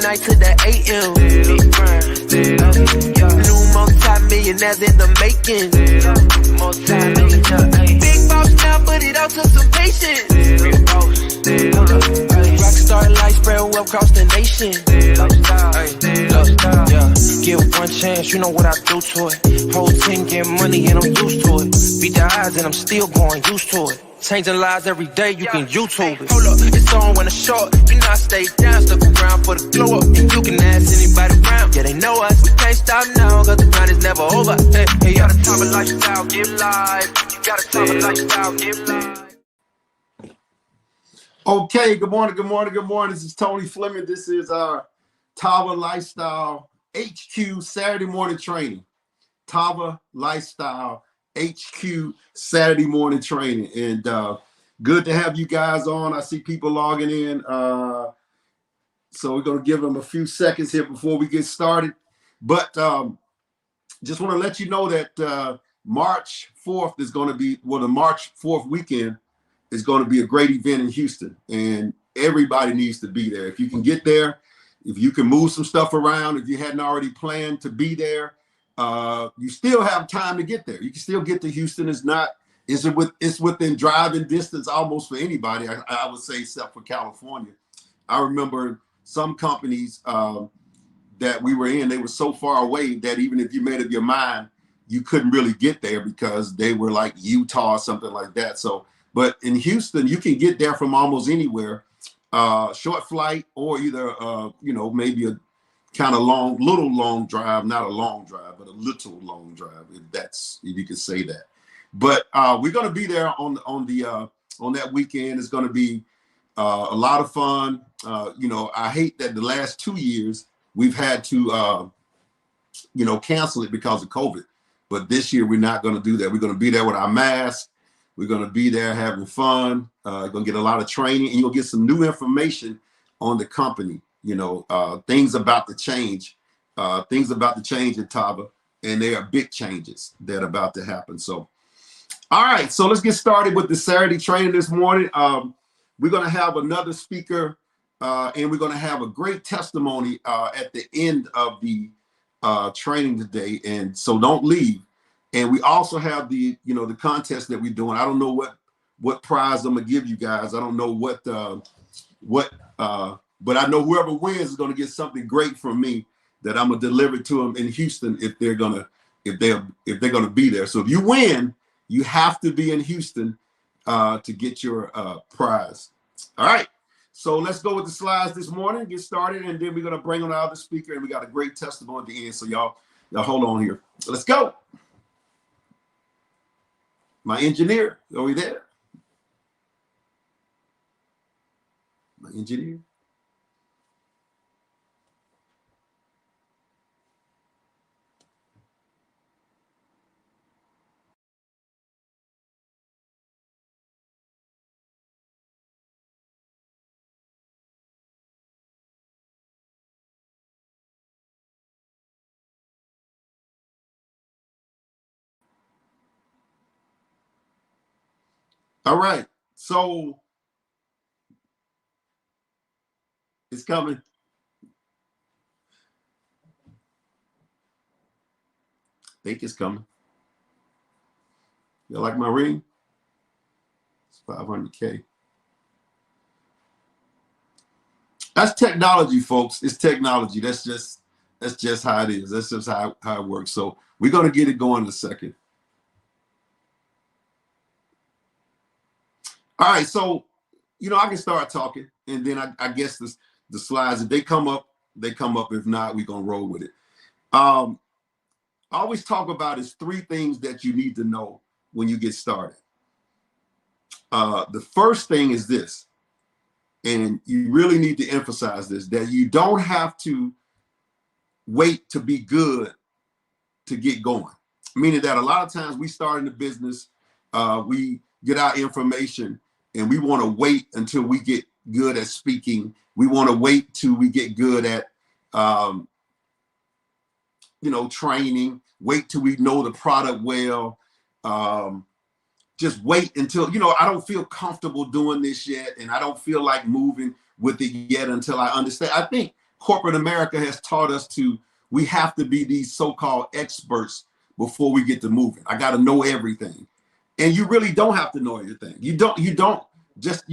night to the AM. New multi-millionaires in the making. Big boss now, but it all took some patience. Rockstar life spread well across the nation. Give one chance, you know what I do to it. Whole team getting money and I'm used to it. Beat the odds and I'm still going used to it. Changing lives every day, you can YouTube it. Hold up, it's on when it's short. You know I stay down, stuck around for the glow up. And you can ask anybody around, yeah, they know us. We can't stop now, cause the grind is never over. Hey, you gotta talk a lifestyle, get live. You gotta talk a lifestyle, get live. Okay, good morning, good morning, good morning. This is Tony Fleming. This is our Tava Lifestyle HQ Saturday morning training. Tava Lifestyle HQ Saturday morning training. And good to have you guys on. I see people logging in. So we're going to give them a few seconds here before we get started. But just want to let you know that March 4th is going to be, well, the March 4th weekend is going to be a great event in Houston. And everybody needs to be there. If you can get there, if you can move some stuff around, if you hadn't already planned to be there, you still have time to get there. You can still get to Houston. It's within driving distance almost for anybody, I would say, except for California. I remember some companies that we were in, they were so far away that even if you made up your mind, you couldn't really get there because they were like Utah or something like that. So, but in Houston, you can get there from almost anywhere, short flight or either, maybe a kind of little long drive, not a long drive, but a little long drive, if you could say that. But we're going to be there on that weekend. It's going to be a lot of fun. I hate that the last 2 years we've had to, cancel it because of COVID. But this year we're not going to do that. We're going to be there with our masks. We're going to be there having fun. Going to get a lot of training, and you'll get some new information on the company. Things about to change in Tava, and there are big changes that are about to happen. So, all right, so let's get started with the Saturday training this morning. We're going to have another speaker, and we're going to have a great testimony at the end of the training today. And so don't leave. And we also have the contest that we're doing. I don't know what prize I'm gonna give you guys. I don't know but I know whoever wins is gonna get something great from me that I'm gonna deliver to them in Houston if they're gonna be there. So if you win, you have to be in Houston to get your prize. All right. So let's go with the slides this morning. Get started, and then we're gonna bring on our other speaker, and we got a great testimony at the end. So y'all hold on here. Let's go. My engineer, are we there? My engineer. All right, so it's coming. I think it's coming. You like my ring? It's 500K. That's technology, folks. It's technology. That's just how it is. That's just how it works. So we're gonna get it going in a second. All right, so I can start talking, and then I guess the slides, if they come up, they come up. If not, we're gonna roll with it. I always talk about is 3 things that you need to know when you get started. The first thing is this, and you really need to emphasize this, that you don't have to wait to be good to get going. Meaning that a lot of times we start in the business, we get our information, and we want to wait until we get good at speaking. We want to wait till we get good at, training. Wait till we know the product well. Just wait until, I don't feel comfortable doing this yet, and I don't feel like moving with it yet until I understand. I think corporate America has taught us we have to be these so-called experts before we get to moving. I got to know everything. And you really don't have to know everything. You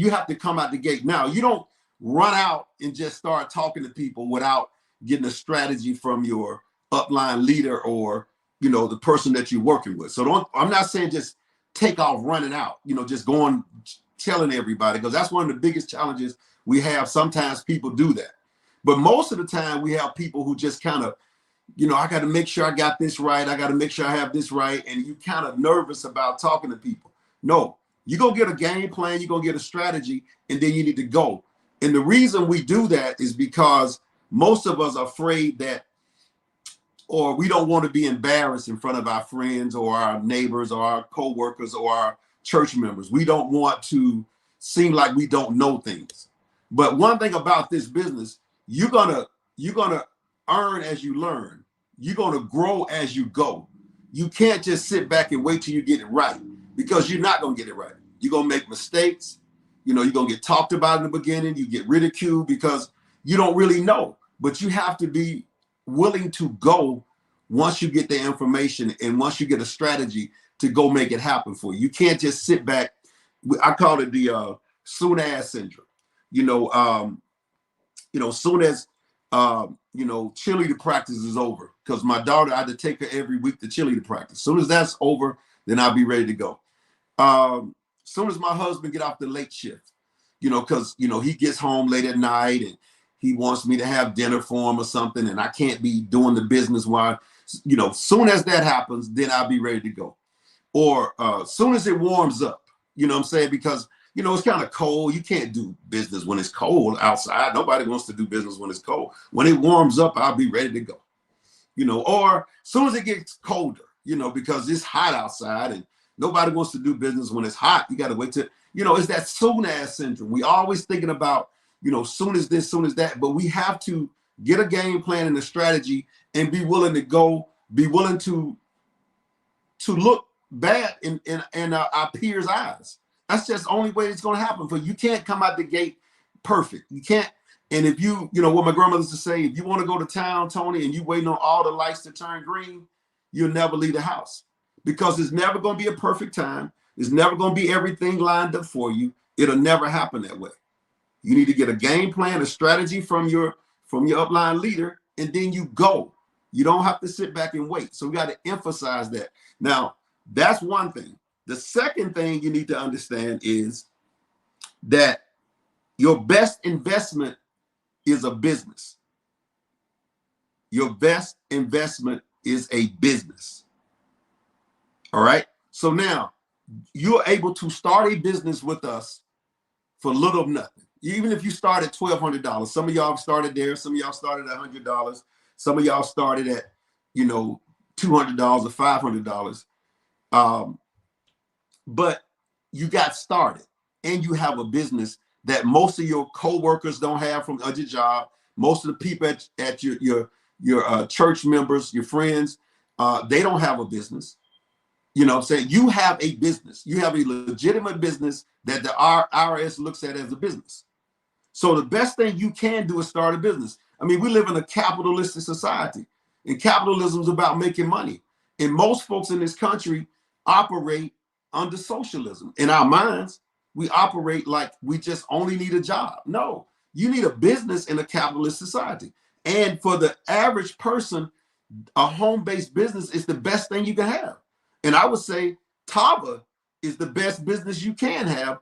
have to come out the gate. Now, you don't run out and just start talking to people without getting a strategy from your upline leader or, the person that you're working with. So I'm not saying just take off running out, just going, telling everybody, because that's one of the biggest challenges we have. Sometimes people do that. But most of the time we have people who just kind of, I got to make sure I got this right. I got to make sure I have this right. And you kind of nervous about talking to people. No, you're going to get a game plan. You're going to get a strategy, and then you need to go. And the reason we do that is because most of us are afraid that, or we don't want to be embarrassed in front of our friends or our neighbors or our coworkers or our church members. We don't want to seem like we don't know things. But one thing about this business, you're gonna earn as you learn. You're gonna grow as you go. You can't just sit back and wait till you get it right, because you're not gonna get it right. You're gonna make mistakes. You're gonna get talked about in the beginning. You get ridiculed because you don't really know. But you have to be willing to go once you get the information and once you get a strategy to go make it happen for you. You can't just sit back. I call it the soon as syndrome. Soon as cheerleader practice is over, because my daughter, I had to take her every week to cheerleader practice. Soon as that's over, then I'll be ready to go. Soon as my husband get off the late shift, because he gets home late at night and he wants me to have dinner for him or something, and I can't be doing the business while, soon as that happens, then I'll be ready to go. Or soon as it warms up, what I'm saying? Because it's kind of cold. You can't do business when it's cold outside. Nobody wants to do business when it's cold. When it warms up, I'll be ready to go. Or as soon as it gets colder, because it's hot outside and nobody wants to do business when it's hot. You got to wait till, it's that soon as syndrome. We always thinking about, soon as this, soon as that, but we have to get a game plan and a strategy and be willing to go, be willing to look bad in our peers' eyes. That's just the only way it's going to happen. For you can't come out the gate perfect. You can't. And if what my grandmother used to say, if you want to go to town, Tony, and you waiting on all the lights to turn green, you'll never leave the house, because it's never going to be a perfect time. It's never going to be everything lined up for you. It'll never happen that way. You need to get a game plan, a strategy from your upline leader, and then you go. You don't have to sit back and wait. So we got to emphasize that. Now, that's one thing. The second thing you need to understand is that your best investment is a business. Your best investment is a business. All right. So now you're able to start a business with us for little of nothing. Even if you start at $1,200, some of y'all started there. Some of y'all started at $100. Some of y'all started at, $200 or $500. But you got started and you have a business that most of your coworkers don't have from your job. Most of the people at your church members, your friends, they don't have a business. I'm saying? You have a business. You have a legitimate business that the IRS looks at as a business. So the best thing you can do is start a business. I mean, we live in a capitalistic society, and capitalism is about making money. And most folks in this country operate under socialism. In our minds, we operate like we just only need a job. No, you need a business in a capitalist society. And for the average person, a home-based business is the best thing you can have. And I would say Tava is the best business you can have,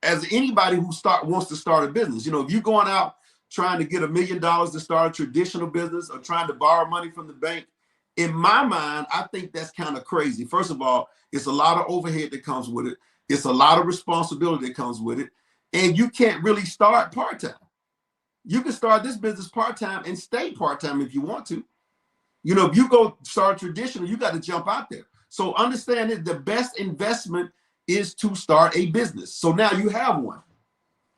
as anybody who wants to start a business. If you're going out trying to get $1 million to start a traditional business or trying to borrow money from the bank, in my mind, I think that's kind of crazy. First of all, it's a lot of overhead that comes with it. It's a lot of responsibility that comes with it. And you can't really start part-time. You can start this business part-time and stay part-time if you want to. If you go start traditional, you got to jump out there. So understand that the best investment is to start a business. So now you have one.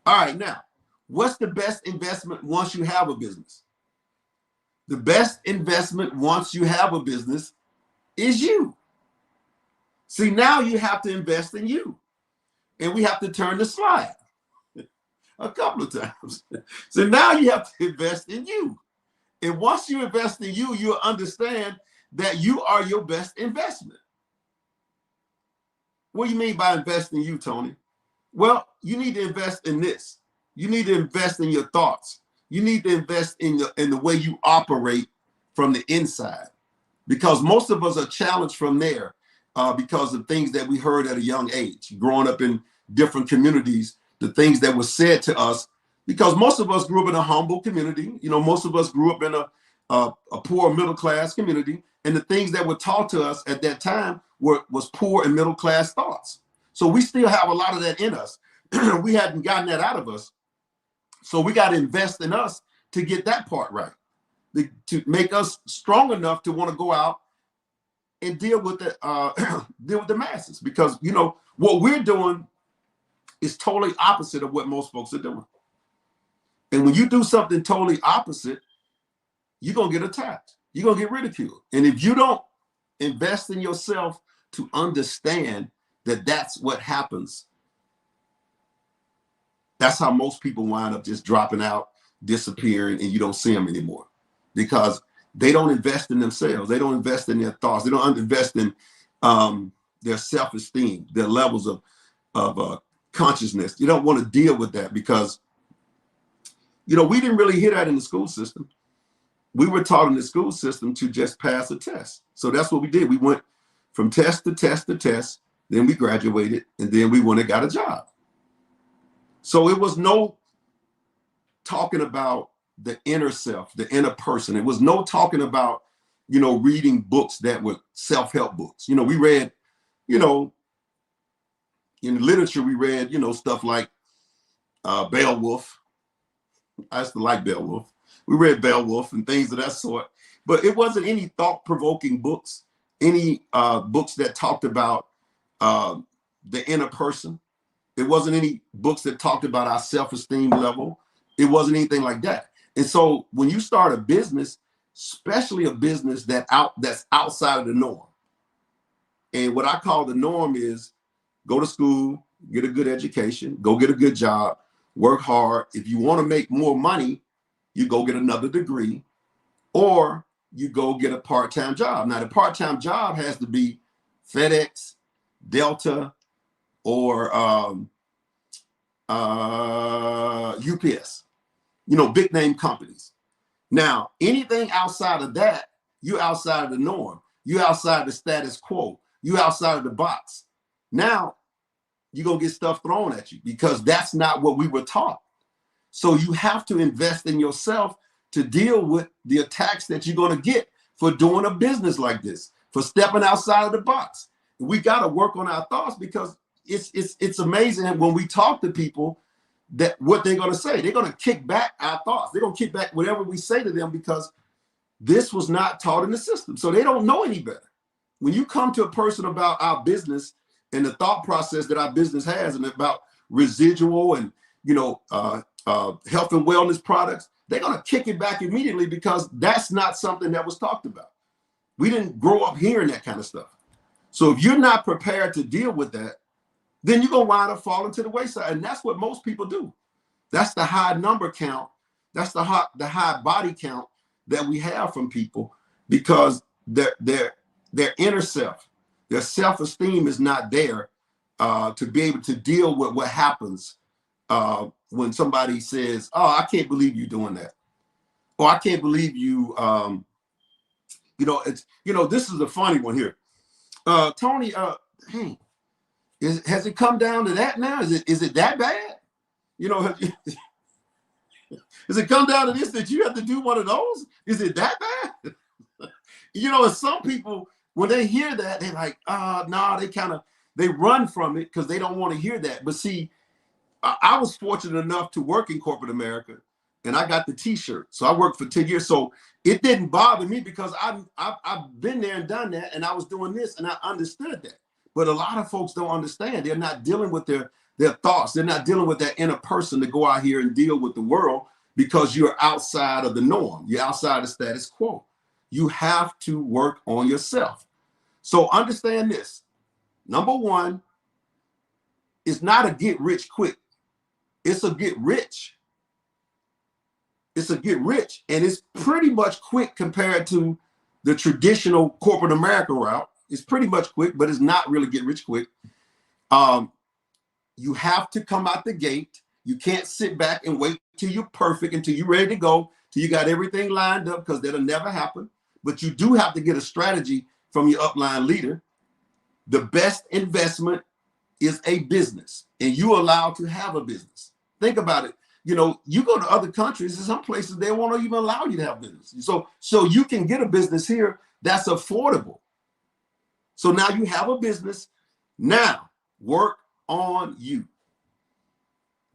All right, now, what's the best investment once you have a business? The best investment once you have a business is you. See, now you have to invest in you. And we have to turn the slide. a couple of times. So now you have to invest in you. And once you invest in you, you'll understand that you are your best investment. What do you mean by invest in you, Tony? Well, you need to invest in this. You need to invest in your thoughts. You need to invest in the way you operate from the inside, because most of us are challenged from there because of things that we heard at a young age, growing up in different communities, the things that were said to us, because most of us grew up in a humble community. You know, most of us grew up in a poor middle class community, and the things that were taught to us at that time was poor and middle class thoughts. So we still have a lot of that in us. We hadn't gotten that out of us. So we got to invest in us to get that part right, to make us strong enough to want to go out and deal with the masses. Because, you know, what we're doing is totally opposite of what most folks are doing. And when you do something totally opposite, you're going to get attacked. You're going to get ridiculed. And if you don't invest in yourself to understand that that's what happens, that's how most people wind up just dropping out, disappearing, and you don't see them anymore, because they don't invest in themselves. They don't invest in their thoughts. They don't invest in their self-esteem, their levels of consciousness. You don't want to deal with that because, you know, we didn't really hear that in the school system. We were taught in the school system to just pass a test. So that's what we did. We went from test to test to test, then we graduated, and then we went and got a job. So it was no talking about the inner self, the inner person. It was no talking about, you know, reading books that were self-help books. You know, we read, you know, in literature, we read, you know, stuff like Beowulf. I used to like Beowulf. We read Beowulf and things of that sort, but it wasn't any thought-provoking books, any books that talked about the inner person. It wasn't any books that talked about our self-esteem level. It wasn't anything like that. And so when you start a business, especially a business that's outside of the norm, and what I call the norm is go to school, get a good education, go get a good job, work hard. If you want to make more money, you go get another degree, or you go get a part-time job. Now, the part-time job has to be FedEx, Delta, or UPS, you know, big name companies. Now, anything outside of that, you're outside of the norm. You're outside the status quo. You're outside of the box. Now, you're going to get stuff thrown at you because that's not what we were taught. So you have to invest in yourself to deal with the attacks that you're going to get for doing a business like this, for stepping outside of the box. We got to work on our thoughts, because it's amazing when we talk to people that what they're going to say. They're going to kick back our thoughts. They're going to kick back whatever we say to them, because this was not taught in the system. So they don't know any better. When you come to a person about our business and the thought process that our business has, and about residual and, you know, health and wellness products, they're going to kick it back immediately, because that's not something that was talked about. We didn't grow up hearing that kind of stuff. So if you're not prepared to deal with that, then you're going to wind up falling to the wayside. And that's what most people do. That's the high number count. That's the high body count that we have from people, because their inner self, their self-esteem is not there to be able to deal with what happens when somebody says, "Oh, I can't believe you doing that," or "I can't believe you." You know, it's, you know, this is a funny one here. Tony, hey, has it come down to that now? Is it that bad? You know, does it come down to this, that you have to do one of those? Is it that bad? You know, and some people, when they hear that, they're like, nah, they run from it because they don't want to hear that. But see, I was fortunate enough to work in corporate America, and I got the T-shirt. So I worked for 10 years. So it didn't bother me, because I've been there and done that, and I was doing this, and I understood that. But a lot of folks don't understand. They're not dealing with their thoughts. They're not dealing with that inner person to go out here and deal with the world, because you're outside of the norm. You're outside the status quo. You have to work on yourself. So understand this. Number one, it's not a get rich quick. It's a get rich. It's a get rich, and it's pretty much quick compared to the traditional corporate America route. It's pretty much quick, but it's not really get rich quick. You have to come out the gate. You can't sit back and wait till you're perfect, until you're ready to go, till you got everything lined up, because that'll never happen. But you do have to get a strategy from your upline leader. The best investment is a business, and you're allowed to have a business. Think about it. You know, you go to other countries, in some places they won't even allow you to have business. So you can get a business here that's affordable. So now you have a business. Now work on you.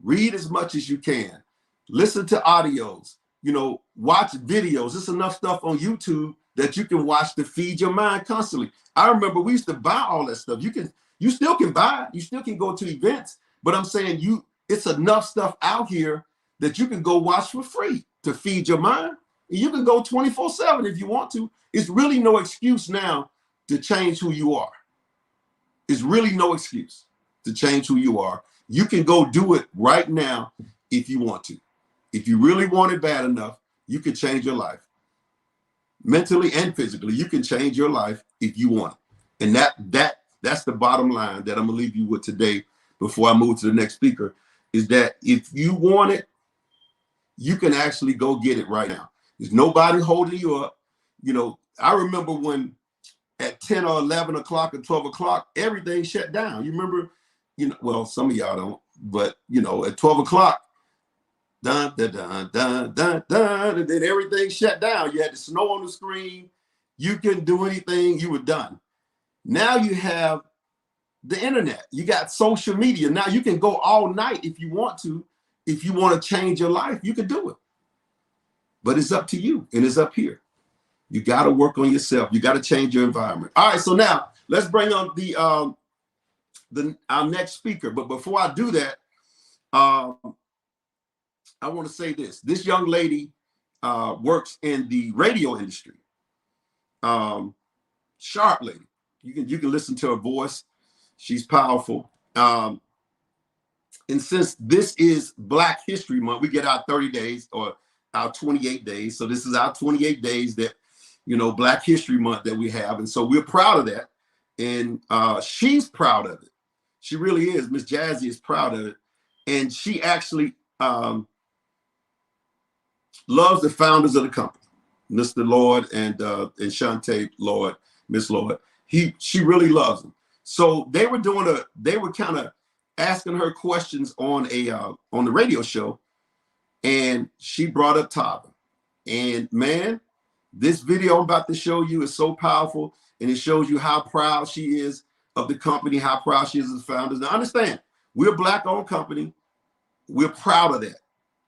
Read as much as you can. Listen to audios. You know, watch videos. There's enough stuff on YouTube that you can watch to feed your mind constantly. I remember we used to buy all that stuff. You still can buy it. You still can go to events. But I'm saying it's enough stuff out here that you can go watch for free to feed your mind. And you can go 24/7 if you want to. It's really no excuse now to change who you are. It's really no excuse to change who you are. You can go do it right now if you want to. If you really want it bad enough, you can change your life. Mentally and physically, you can change your life if you want it. And that's the bottom line that I'm gonna leave you with today before I move to the next speaker, is that if you want it, you can actually go get it right now. There's nobody holding you up. You know, I remember when at 10 or 11 o'clock or 12 o'clock, everything shut down. You remember, well, some of y'all don't, but at 12 o'clock, dun, dun, dun, dun, dun, dun, and then everything shut down. You had the snow on the screen. You couldn't do anything. You were done. Now you have the internet. You got social media. Now you can go all night if you want to. If you want to change your life, you can do it. But it's up to you, and it's up here. You got to work on yourself. You got to change your environment. All right, so now let's bring on our next speaker. But before I do that, I want to say this. This young lady works in the radio industry. Sharp lady. You can listen to her voice. She's powerful. And since this is Black History Month, we get our 30 days or our 28 days. So this is our 28 days that, Black History Month that we have. And so we're proud of that. And she's proud of it. She really is. Miss Jazzy is proud of it. And she actually loves the founders of the company, Mr. Lord and Shantae Lord, Miss Lord. She really loves them. So they were kind of asking her questions on the radio show, and she brought up Tava. And man, this video I'm about to show you is so powerful, and it shows you how proud she is of the company, how proud she is of the founders. Now understand, we're a Black-owned company. We're proud of that.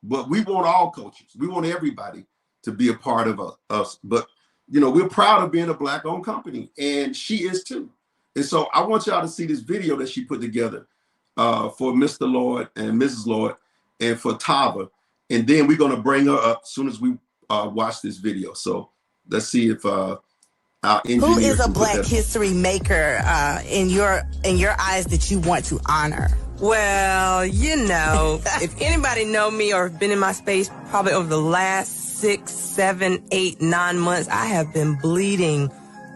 But we want all cultures. We want everybody to be a part of us. But, we're proud of being a Black-owned company, and she is too. And so I want y'all to see this video that she put together for Mr. Lord and Mrs. Lord and for Tava. And then we're going to bring her up as soon as we watch this video. So let's see if our engineer Who is a can put Black that history maker in your eyes that you want to honor? Well, if anybody know me or been in my space probably over the last 6, 7, 8, 9 months, I have been bleeding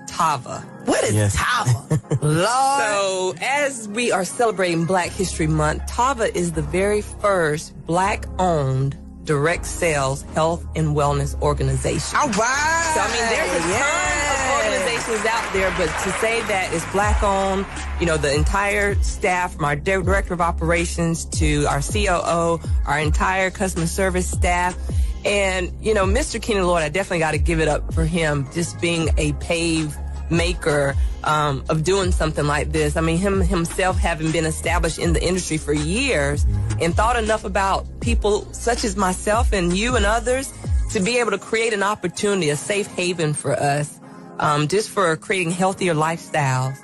Tava. What is Tava? Lord. So as we are celebrating Black History Month, Tava is the very first Black-owned direct sales health and wellness organization. All right. So, there's a ton of organizations out there, but to say that it's Black-owned, the entire staff, from our director of operations to our COO, our entire customer service staff, and, Mr. Kenny Lord, I definitely got to give it up for him just being a pave maker of doing something like this. Him himself having been established in the industry for years and thought enough about people such as myself and you and others to be able to create an opportunity, a safe haven for us, just for creating healthier lifestyles.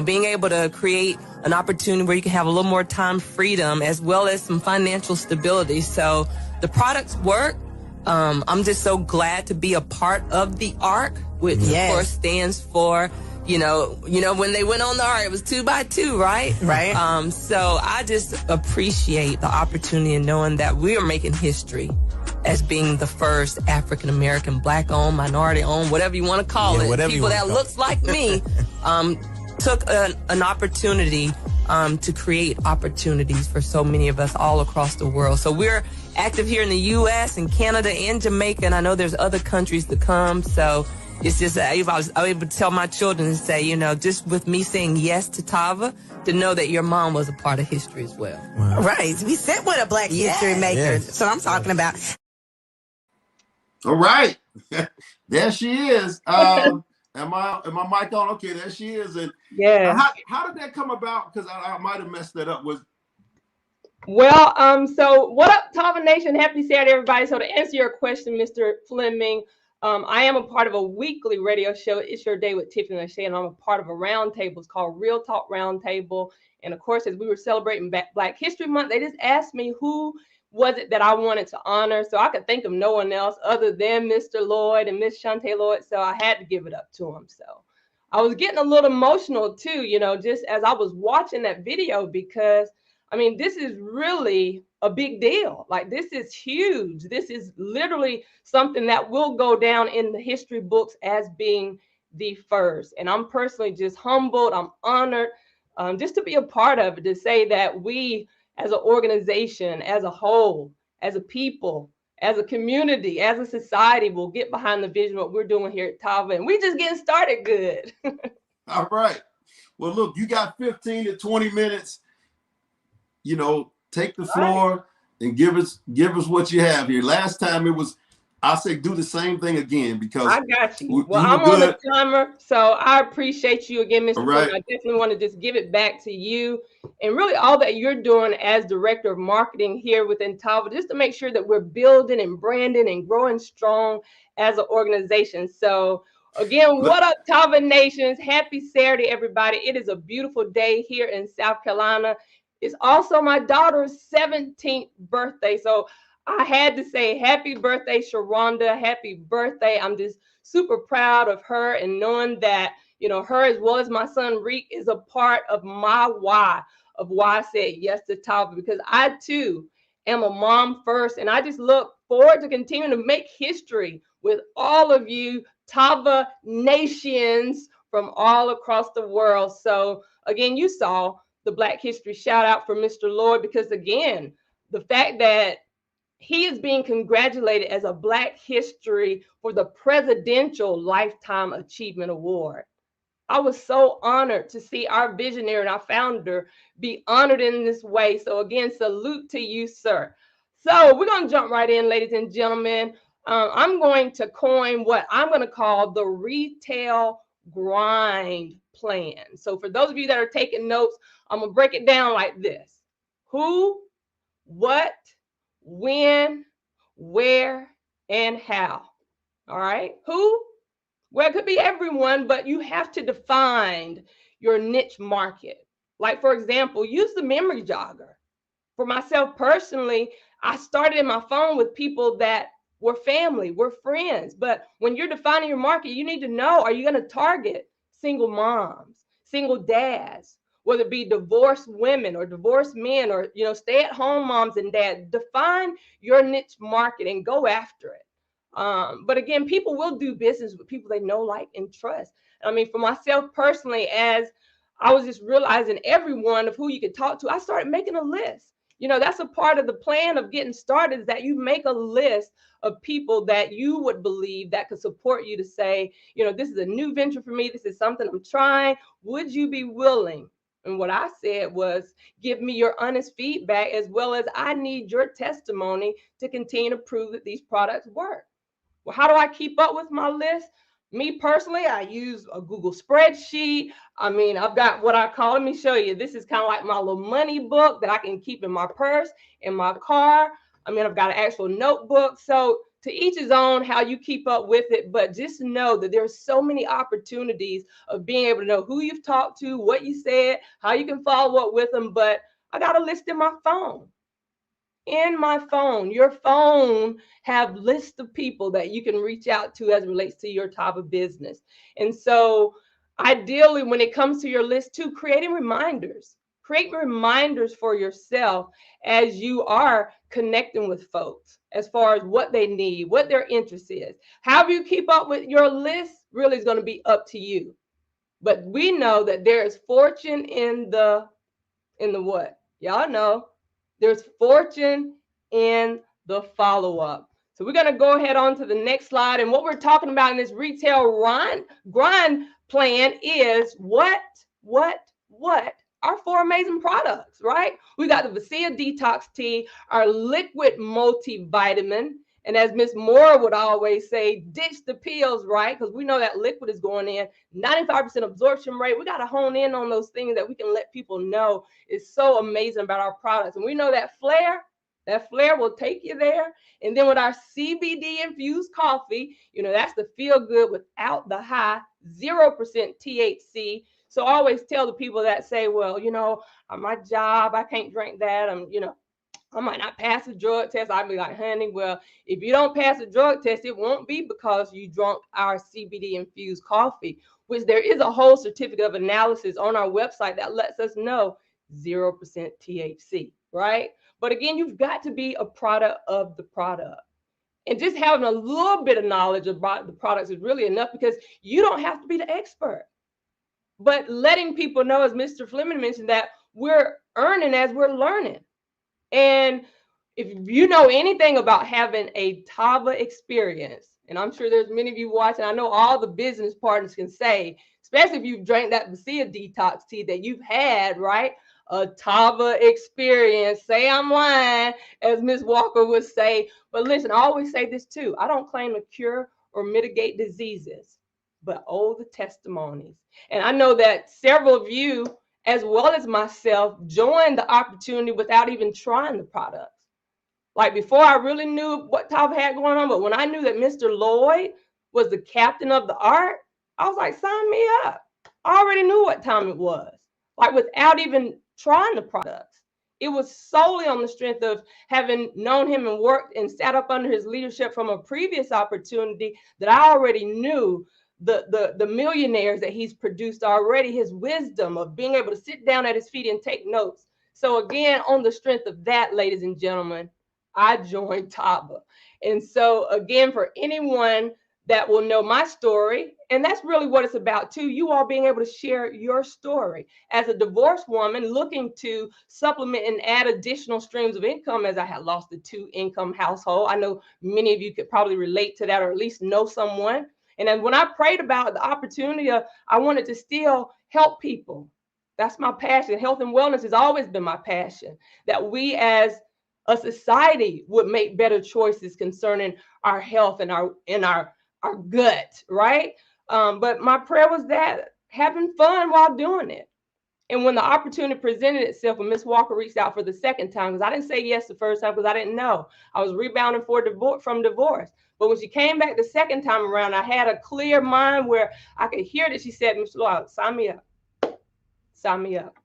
Being able to create an opportunity where you can have a little more time freedom as well as some financial stability. So the products work. I'm just so glad to be a part of the ARC, which of course stands for when they went on the art, it was 2 by 2, right? Right. So I just appreciate the opportunity and knowing that we are making history as being the first African-American, Black-owned, minority-owned, whatever you want to call it. People that looks like me took an opportunity to create opportunities for so many of us all across the world. So we're active here in the U.S. and Canada and Jamaica, and I know there's other countries to come. So it's just I was able to tell my children and say, just with me saying yes to Tava, to know that your mom was a part of history as well. Wow. Right. We sit with a Black history maker. Yes. So I'm talking about. All right. There she is. Am my mic on? Okay, there she is. And how did that come about? Because I might have messed that up. So what up, Tava Nation? Happy Saturday, everybody. So to answer your question, Mr. Fleming, I am a part of a weekly radio show. It's Your Day with Tiffany Lachey, and I'm a part of a roundtable. It's called Real Talk Roundtable. And of course, as we were celebrating Black History Month, they just asked me who was it that I wanted to honor. So I could think of no one else other than Mr. Lloyd and Miss Shantae Lloyd. So I had to give it up to him. So I was getting a little emotional too, just as I was watching that video, because this is really a big deal. Like, this is huge. This is literally something that will go down in the history books as being the first. And I'm personally just humbled. I'm honored just to be a part of it, to say that we as an organization, as a whole, as a people, as a community, as a society will get behind the vision of what we're doing here at Tava. And we just getting started good. All right. Well, look, you got 15 to 20 minutes. Take the floor and give us what you have here. Last time it was, I say do the same thing again, because I got you. Well, I'm on the timer, so I appreciate you again, Mr. Right. I definitely want to just give it back to you and really all that you're doing as director of marketing here within Tava, just to make sure that we're building and branding and growing strong as an organization. So again, what up, Tava Nations? Happy Saturday, everybody. It is a beautiful day here in South Carolina. It's also my daughter's 17th birthday. So I had to say happy birthday, Sharonda. Happy birthday. I'm just super proud of her, and knowing that, her as well as my son Reek is a part of my why I said yes to Tava, because I too am a mom first. And I just look forward to continuing to make history with all of you Tava nations from all across the world. So again, you saw the Black History shout out for Mr. Lloyd, because again, the fact that he is being congratulated as a Black History for the Presidential Lifetime Achievement Award. I was so honored to see our visionary and our founder be honored in this way. So again, salute to you, sir. So we're going to jump right in, ladies and gentlemen. I'm going to coin what I'm going to call the retail grind plan. So for those of you that are taking notes, I'm going to break it down like this: who, what, when, where, and how. All right. Who? Well, it could be everyone, but you have to define your niche market. Like, for example, use the memory jogger. For myself personally, I started in my phone with people that were family, were friends. But when you're defining your market, you need to know, are you going to target single moms, single dads, whether it be divorced women or divorced men, or stay-at-home moms and dads? Define your niche market and go after it. But again, people will do business with people they know, like, and trust. For myself personally, as I was just realizing everyone of who you could talk to, I started making a list. That's a part of the plan of getting started, is that you make a list of people that you would believe that could support you, to say, this is a new venture for me. This is something I'm trying. Would you be willing? And what I said was, give me your honest feedback, as well as I need your testimony to continue to prove that these products work. Well, how do I keep up with my list? Me personally, I use a Google spreadsheet. I've got what I call, let me show you. This is kind of like my little money book that I can keep in my purse, in my car. I've got an actual notebook. So to each his own how you keep up with it, but just know that there's so many opportunities of being able to know who you've talked to, what you said, how you can follow up with them. But I got a list in my phone. Your phone have lists of people that you can reach out to as it relates to your type of business. And so ideally, when it comes to your list too, creating reminders. Create reminders for yourself as you are connecting with folks as far as what they need, what their interest is. However you keep up with your list really is going to be up to you. But we know that there is fortune in the what? Y'all know there's fortune in the follow-up. So we're going to go ahead on to the next slide. And what we're talking about in this retail grind plan is what our 4 amazing products, right? We got the Vacia Detox Tea, our liquid multivitamin. And as Miss Moore would always say, ditch the pills, right? Because we know that liquid is going in, 95% absorption rate. We got to hone in on those things that we can let people know is so amazing about our products. And we know that flare will take you there. And then with our CBD infused coffee, that's the feel good without the high, 0% THC. So I always tell the people that say, well, my job, I can't drink that. I might not pass a drug test. I'd be like, honey, well, if you don't pass a drug test, it won't be because you drunk our CBD infused coffee, which there is a whole certificate of analysis on our website that lets us know 0% THC, right? But again, you've got to be a product of the product. And just having a little bit of knowledge about the products is really enough, because you don't have to be the expert. But letting people know, as Mr. Fleming mentioned, that we're earning as we're learning. And if you know anything about having a Tava experience, and I'm sure there's many of you watching, I know all the business partners can say, especially if you've drank that Vacia Detox Tea, that you've had, right, a Tava experience. Say I'm lying, as Miss Walker would say. But listen, I always say this too. I don't claim to cure or mitigate diseases, but the testimonies. And I know that several of you, as well as myself, joined the opportunity without even trying the products. Like, before I really knew what Tava had going on, but when I knew that Mr. Lloyd was the captain of the art, I was like, sign me up. I already knew what time it was, like, without even trying the products. It was solely on the strength of having known him and worked and sat up under his leadership from a previous opportunity, that I already knew the millionaires that he's produced already, his wisdom of being able to sit down at his feet and take notes. So again, on the strength of that, ladies and gentlemen, I joined Tava. And so again, for anyone that will know my story, and that's really what it's about too, you all being able to share your story as a divorced woman looking to supplement and add additional streams of income, as I had lost a 2-income household. I know many of you could probably relate to that, or at least know someone. And then when I prayed about the opportunity, I wanted to still help people. That's my passion. Health and wellness has always been my passion, that we as a society would make better choices concerning our health and our gut, right? But my prayer was that having fun while doing it. And when the opportunity presented itself, when Miss Walker reached out for the second time, because I didn't say yes the first time because I didn't know. I was rebounding from divorce. But when she came back the second time around, I had a clear mind where I could hear that she said, Mr. Lloyd, sign me up. Sign me up.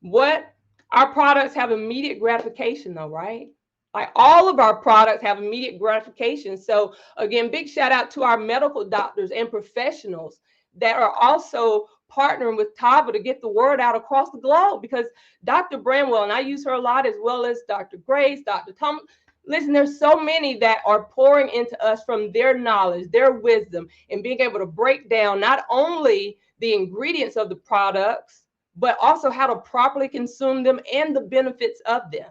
What? Our products have immediate gratification though, right? Like, all of our products have immediate gratification. So again, big shout out to our medical doctors and professionals that are also partnering with Tava to get the word out across the globe, because Dr. Bramwell, and I use her a lot, as well as Dr. Grace, Dr. Tom. Listen, there's so many that are pouring into us from their knowledge, their wisdom, and being able to break down not only the ingredients of the products, but also how to properly consume them and the benefits of them.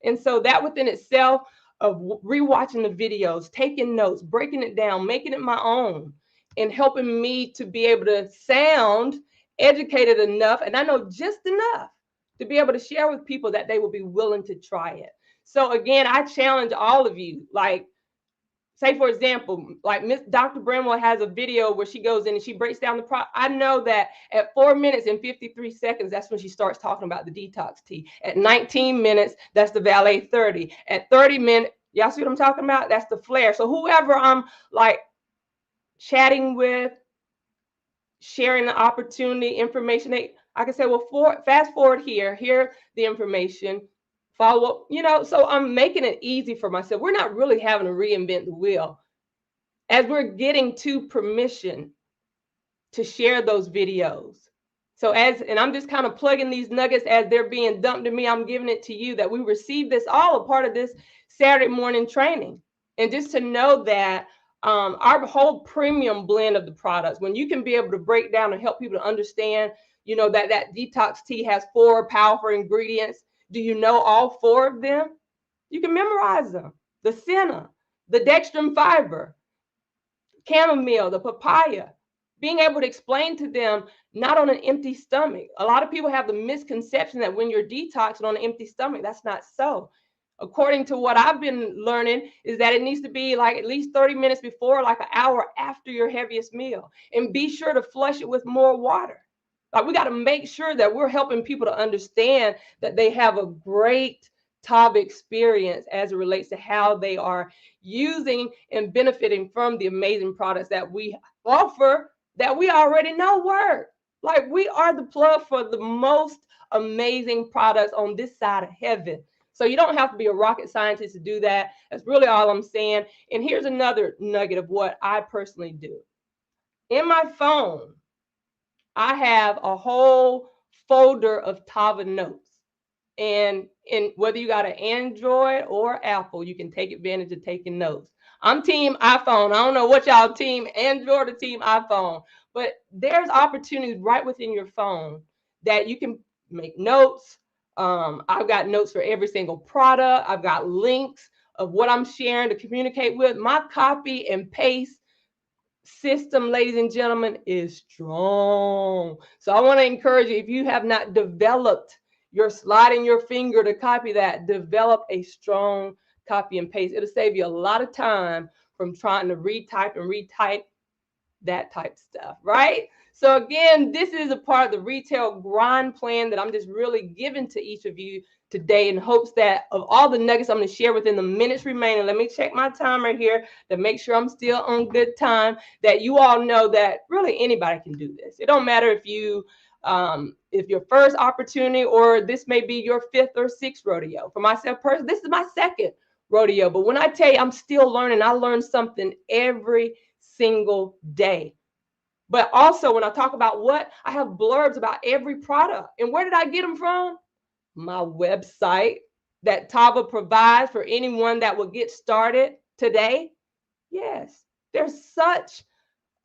And so that within itself, of rewatching the videos, taking notes, breaking it down, making it my own, and helping me to be able to sound educated enough, and I know just enough to be able to share with people that they will be willing to try it. So again, I challenge all of you, like, say for example, like Miss Dr. Bramwell has a video where she goes in and she breaks down the product. I know that at 4 minutes and 53 seconds, that's when she starts talking about the detox tea. At 19 minutes, that's the Valet 30. At 30 minutes, y'all see what I'm talking about? That's the flare. So whoever I'm like chatting with, sharing the opportunity, information, I can say, well, fast forward here, the information, follow up, so I'm making it easy for myself. We're not really having to reinvent the wheel. As we're getting to permission to share those videos. So and I'm just kind of plugging these nuggets as they're being dumped to me. I'm giving it to you that we receive this all a part of this Saturday morning training. And just to know that our whole premium blend of the products, when you can be able to break down and help people to understand, you know, that detox tea has 4 powerful ingredients. Do you know all 4 of them? You can memorize them. The senna, the dextrin fiber, chamomile, the papaya, being able to explain to them not on an empty stomach. A lot of people have the misconception that when you're detoxing on an empty stomach, that's not so. According to what I've been learning is that it needs to be like at least 30 minutes before, like an hour after your heaviest meal. And be sure to flush it with more water. Like, we got to make sure that we're helping people to understand that they have a great Tava experience as it relates to how they are using and benefiting from the amazing products that we offer that we already know work. Like, we are the plug for the most amazing products on this side of heaven. So you don't have to be a rocket scientist to do that. That's really all I'm saying. And here's another nugget of what I personally do. In my phone, I have a whole folder of Tava notes. And whether you got an Android or Apple, you can take advantage of taking notes. I'm team iPhone. I don't know what y'all team Android or team iPhone, but there's opportunities right within your phone that you can make notes. I've got notes for every single product. I've got links of what I'm sharing to communicate with. My copy and paste system, ladies and gentlemen, is strong. So I want to encourage you, if you have not developed your sliding your finger to copy that, develop a strong copy and paste. It'll save you a lot of time from trying to retype and retype that type stuff, right? So again, this is a part of the retail grind plan that I'm just really giving to each of you today in hopes that of all the nuggets I'm going to share within the minutes remaining. Let me check my timer here to make sure I'm still on good time, that you all know that really anybody can do this. It don't matter if your first opportunity or this may be your 5th or 6th rodeo. For myself personally, this is my 2nd rodeo. But when I tell you I'm still learning, I learn something every single day. But also when I talk about what, I have blurbs about every product. And where did I get them from? My website that Tava provides for anyone that will get started today. Yes, there's such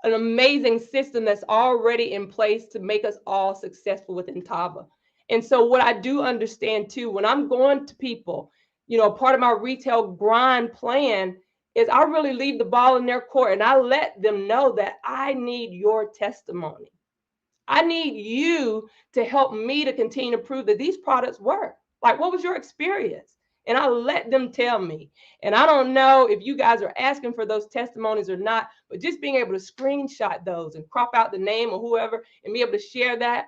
an amazing system that's already in place to make us all successful within Tava. And so what I do understand too, when I'm going to people, you know, part of my retail grind plan is I really leave the ball in their court and I let them know that I need your testimony. I need you to help me to continue to prove that these products work. Like, what was your experience? And I let them tell me. And I don't know if you guys are asking for those testimonies or not, but just being able to screenshot those and crop out the name or whoever and be able to share that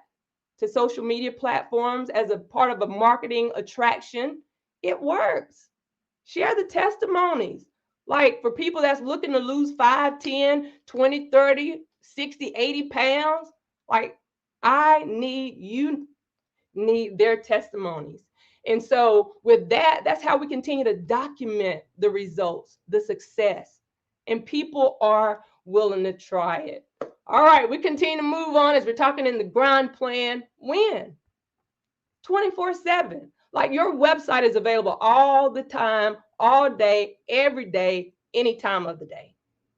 to social media platforms as a part of a marketing attraction, it works. Share the testimonies. Like, for people that's looking to lose 5, 10, 20, 30, 60, 80 pounds, like, you need their testimonies. And so with that, that's how we continue to document the results, the success, and people are willing to try it. All right, we continue to move on as we're talking in the grind plan. When? 24/7. Like, your website is available all the time, all day, every day, any time of the day.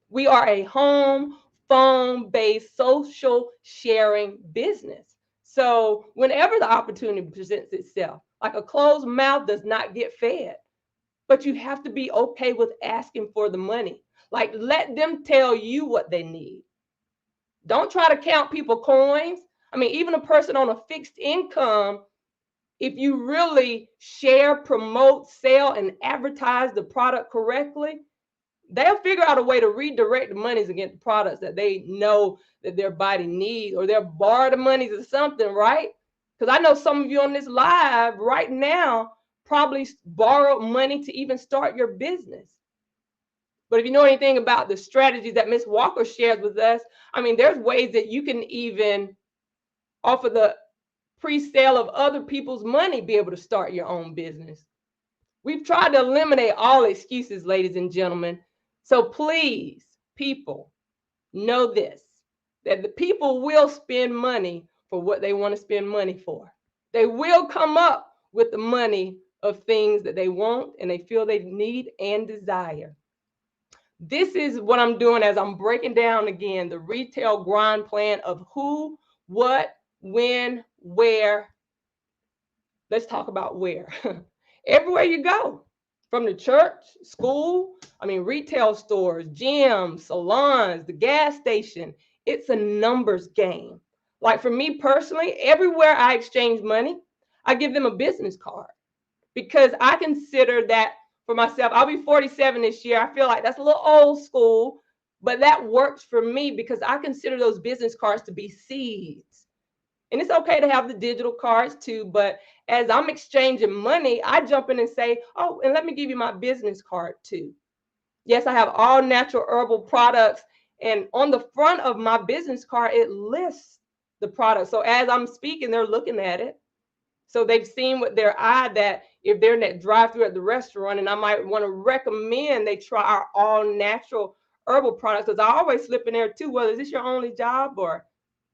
We are a home phone-based social sharing business. So whenever the opportunity presents itself, like, a closed mouth does not get fed, but you have to be okay with asking for the money. Like, let them tell you what they need. Don't try to count people coins. I mean, even a person on a fixed income, if you really share, promote, sell, and advertise the product correctly, they'll figure out a way to redirect the monies against the products that they know that their body needs, or they'll borrow the monies or something, right? Because I know some of you on this live right now probably borrowed money to even start your business. But if you know anything about the strategies that Miss Walker shares with us, I mean, there's ways that you can even offer the pre-sale of other people's money, be able to start your own business. We've tried to eliminate all excuses, ladies and gentlemen. So please, people, know this. that the people will spend money for what they want to spend money for. They will come up with the money of things that they want and they feel they need and desire. This is what I'm doing as I'm breaking down again the retail grind plan of who, what, when, where. Let's talk about where. Everywhere you go, from the church, school, retail stores, gyms, salons, the gas station, it's a numbers game. Like for me personally, everywhere I exchange money, I give them a business card because I consider that for myself. I'll be 47 this year. I feel like that's a little old school, but that works for me because I consider those business cards to be seeds. And it's okay to have the digital cards too, but as I'm exchanging money, I jump in and say, oh, and let me give you my business card too. Yes, I have all natural herbal products. And on the front of my business card, it lists the product. So as I'm speaking, they're looking at it. So they've seen with their eye that if they're in that drive-through at the restaurant, and I might want to recommend they try our all natural herbal products, because I always slip in there too. Well, is this your only job? Or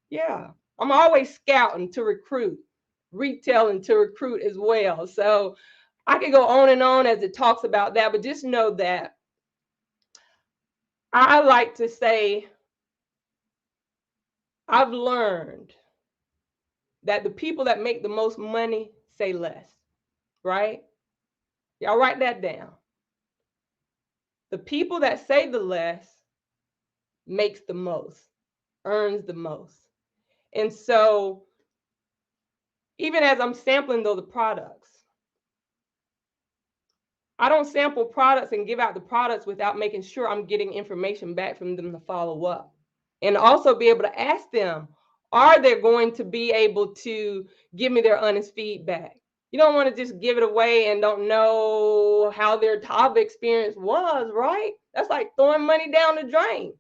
yeah, I'm always scouting to recruit, retailing to recruit as well. So I could go on and on as it talks about that, but just know that I like to say I've learned that the people that make the most money say less, right? Y'all write that down. The people that say the less makes the most, earns the most. And so even as I'm sampling those products, I don't sample products and give out the products without making sure I'm getting information back from them to follow up. And also be able to ask them, are they going to be able to give me their honest feedback? You don't want to just give it away and don't know how their Tava experience was, right? That's like throwing money down the drain.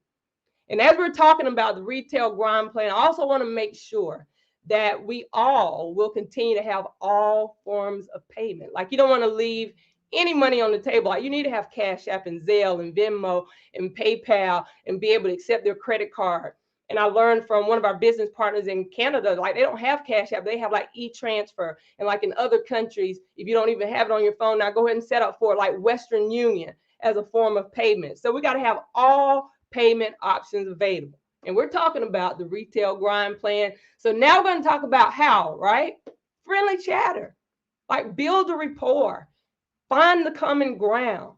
And as we're talking about the retail grind plan, I also want to make sure that we all will continue to have all forms of payment. Like you don't want to leave any money on the table. Like you need to have Cash App and Zelle and Venmo and PayPal and be able to accept their credit card. And I learned from one of our business partners in Canada, like they don't have Cash App, they have like e-transfer. And like in other countries, if you don't even have it on your phone, now go ahead and set up for like Western Union as a form of payment. So we got to have all payment options available. And we're talking about the retail grind plan. So now we're going to talk about how, right? Friendly chatter, like build a rapport, find the common ground.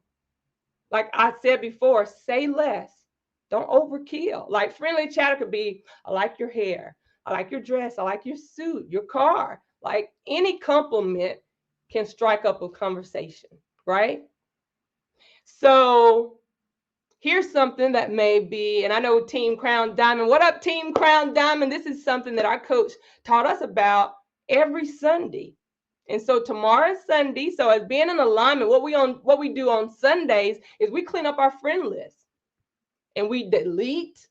Like I said before, say less, don't overkill. Like friendly chatter could be, I like your hair, I like your dress, I like your suit, your car. Like any compliment can strike up a conversation, right? So here's something that may be, and I know Team Crown Diamond. What up, Team Crown Diamond? This is something that our coach taught us about every Sunday. And so tomorrow's Sunday. So as being in alignment, what we do on Sundays is we clean up our friend list and we delete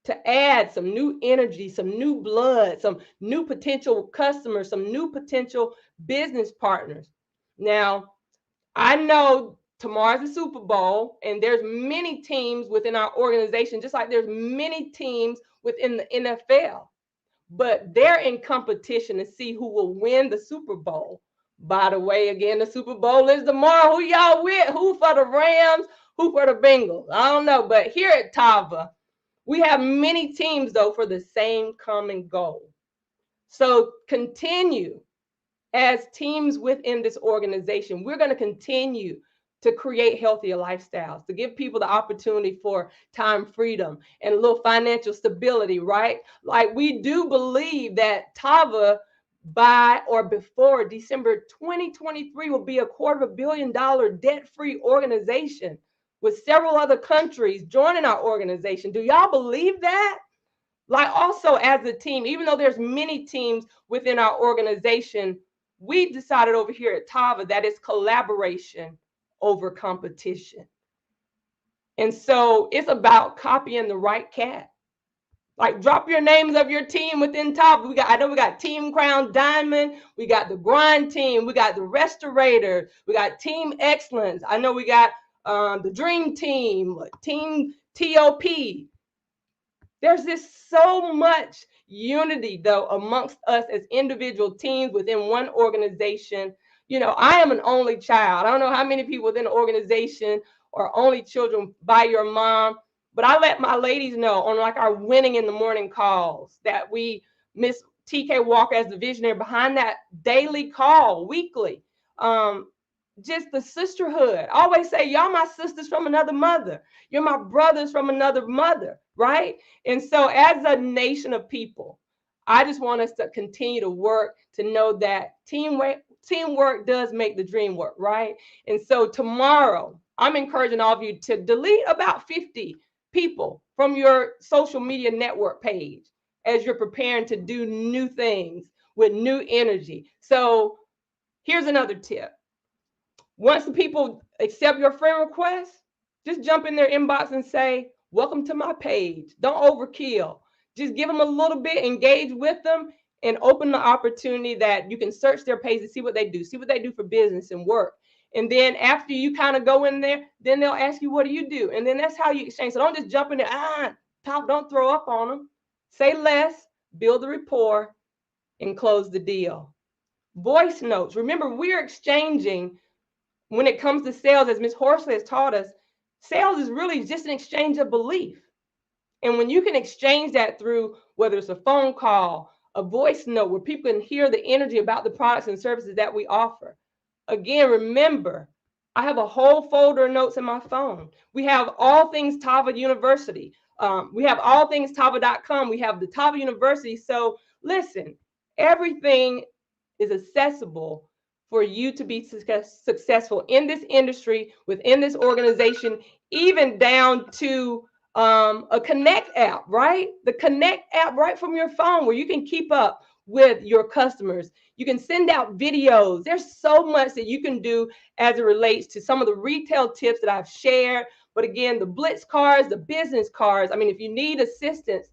to add some new energy, some new blood, some new potential customers, some new potential business partners. Now, I know tomorrow's the Super Bowl and there's many teams within our organization, just like there's many teams within the NFL, but they're in competition to see who will win the Super Bowl. By the way, again, the Super Bowl is tomorrow. Who y'all with? Who for the Rams? Who for the Bengals? I don't know, but here at Tava, we have many teams though for the same common goal. So continue as teams within this organization. We're going to continue to create healthier lifestyles, to give people the opportunity for time freedom and a little financial stability, right? Like we do believe that Tava by or before December 2023 will be a $250 million debt-free organization with several other countries joining our organization. Do y'all believe that? Like also as a team, even though there's many teams within our organization, we decided over here at Tava that it's collaboration over competition. And so it's about copying the right cat. Like drop your names of your team within Tava. I know we got Team Crown Diamond, we got the Grind Team, we got the Restorator, we got Team Excellence. I know we got the Dream Team, Team TOP. There's just so much unity, though, amongst us as individual teams within one organization. You know, I am an only child. I don't know how many people within the organization are only children by your mom, but I let my ladies know on like our winning in the morning calls that we miss TK Walker as the visionary behind that daily call weekly. Just the sisterhood. I always say, y'all my sisters from another mother. You're my brothers from another mother, right? And so as a nation of people, I just want us to continue to work to know that teamwork does make the dream work, right? And so tomorrow, I'm encouraging all of you to delete about 50 people from your social media network page as you're preparing to do new things with new energy. So here's another tip. Once the people accept your friend request, just jump in their inbox and say, welcome to my page. Don't overkill. Just give them a little bit, engage with them, and open the opportunity that you can search their page to see what they do for business and work. And then after you kind of go in there, then they'll ask you, what do you do? And then that's how you exchange. So don't just jump in there, don't throw up on them. Say less, build the rapport, and close the deal. Voice notes. Remember, we're exchanging when it comes to sales, as Ms. Horsley has taught us, sales is really just an exchange of belief. And when you can exchange that through whether it's a phone call, a voice note where people can hear the energy about the products and services that we offer. Again, remember, I have a whole folder of notes in my phone. We have all things Tava University. We have all things Tava.com. We have the Tava University. So listen, everything is accessible for you to be successful in this industry, within this organization, even down to a Connect app, right? The Connect app right from your phone where you can keep up with your customers. You can send out videos. There's so much that you can do as it relates to some of the retail tips that I've shared. But again, the Blitz cards, the business cards, I mean, if you need assistance,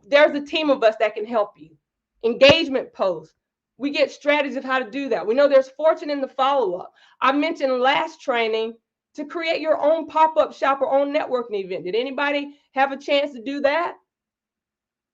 there's a team of us that can help you. Engagement posts. We get strategies of how to do that. We know there's fortune in the follow-up. I mentioned last training to create your own pop-up shop or own networking event. Did anybody have a chance to do that?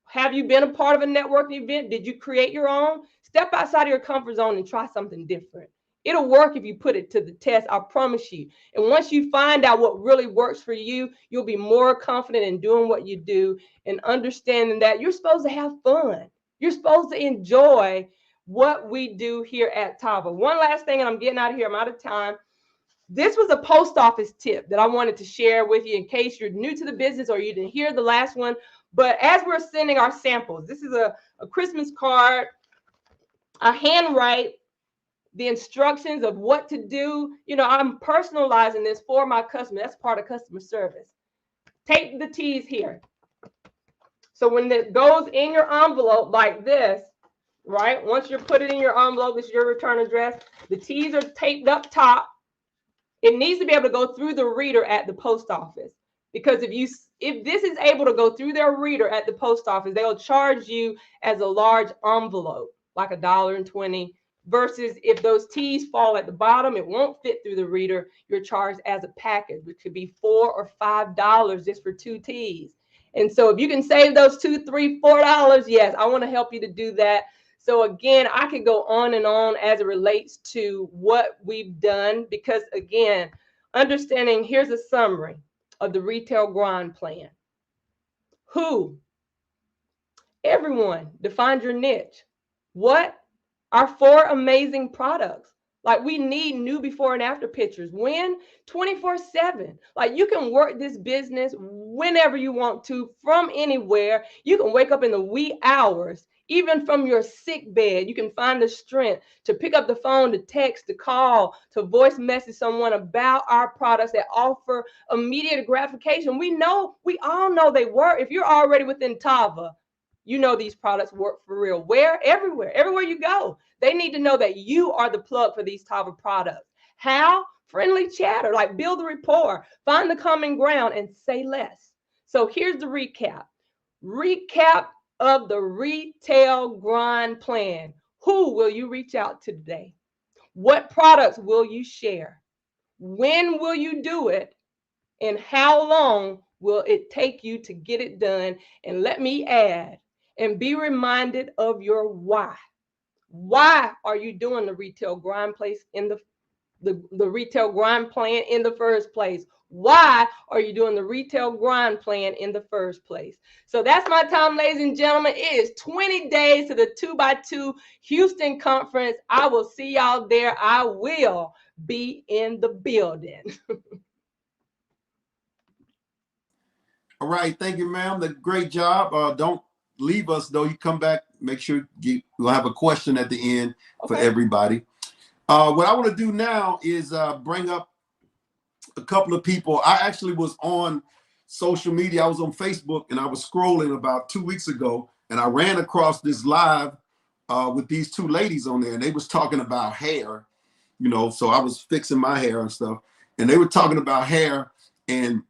Have you been a part of a networking event? Did you create your own? Step outside of your comfort zone and try something different. It'll work if you put it to the test, I promise you. And once you find out what really works for you, you'll be more confident in doing what you do and understanding that you're supposed to have fun. You're supposed to enjoy what we do here at Tava. One last thing, and I'm getting out of here. I'm out of time. This was a post office tip that I wanted to share with you in case you're new to the business or you didn't hear the last one. But as we're sending our samples, this is a Christmas card. I handwrite the instructions of what to do. You know, I'm personalizing this for my customer. That's part of customer service. Take the T's here. So when it goes in your envelope like this, right? Once you put it in your envelope, this is your return address. The T's are taped up top. It needs to be able to go through the reader at the post office. Because if this is able to go through their reader at the post office, they'll charge you as a large envelope, like $1.20. Versus if those T's fall at the bottom, it won't fit through the reader. You're charged as a package, which could be $4 or $5 just for 2 T's. And so if you can save those $2, $3, $4, yes, I want to help you to do that. So again, I could go on and on as it relates to what we've done, because again, understanding, here's a summary of the retail grind plan. Who? Everyone. Define your niche. What? Our 4 amazing products. Like, we need new before and after pictures. When? 24/7. Like, you can work this business whenever you want to, from anywhere. You can wake up in the wee hours, even from your sick bed. You can find the strength to pick up the phone, to text, to call, to voice message someone about our products that offer immediate gratification. We all know they work. If you're already within Tava, you know these products work for real. Where? Everywhere you go. They need to know that you are the plug for these Tava products. How? Friendly chatter, like build the rapport, find the common ground, and say less. So here's the recap. Recap of the retail grind plan. Who will you reach out to today? What products will you share? When will you do it? And how long will it take you to get it done? And let me add, and be reminded of your why. Why are you doing the retail grind place in the retail grind plan in the first place? Why are you doing the retail grind plan in the first place? So that's my time, ladies and gentlemen. It is 20 days to the 2x2 Houston conference. I will see y'all there. I will be in the building. All right. Thank you, ma'am. Great job. Don't leave us, though. You come back. Make sure we'll have a question at the end for everybody. What I want to do now is bring up a couple of people. I actually was on social media. I was on Facebook, and I was scrolling about 2 weeks ago, and I ran across this live with these two ladies on there, and they was talking about hair, so I was fixing my hair and stuff, and they were talking about hair, and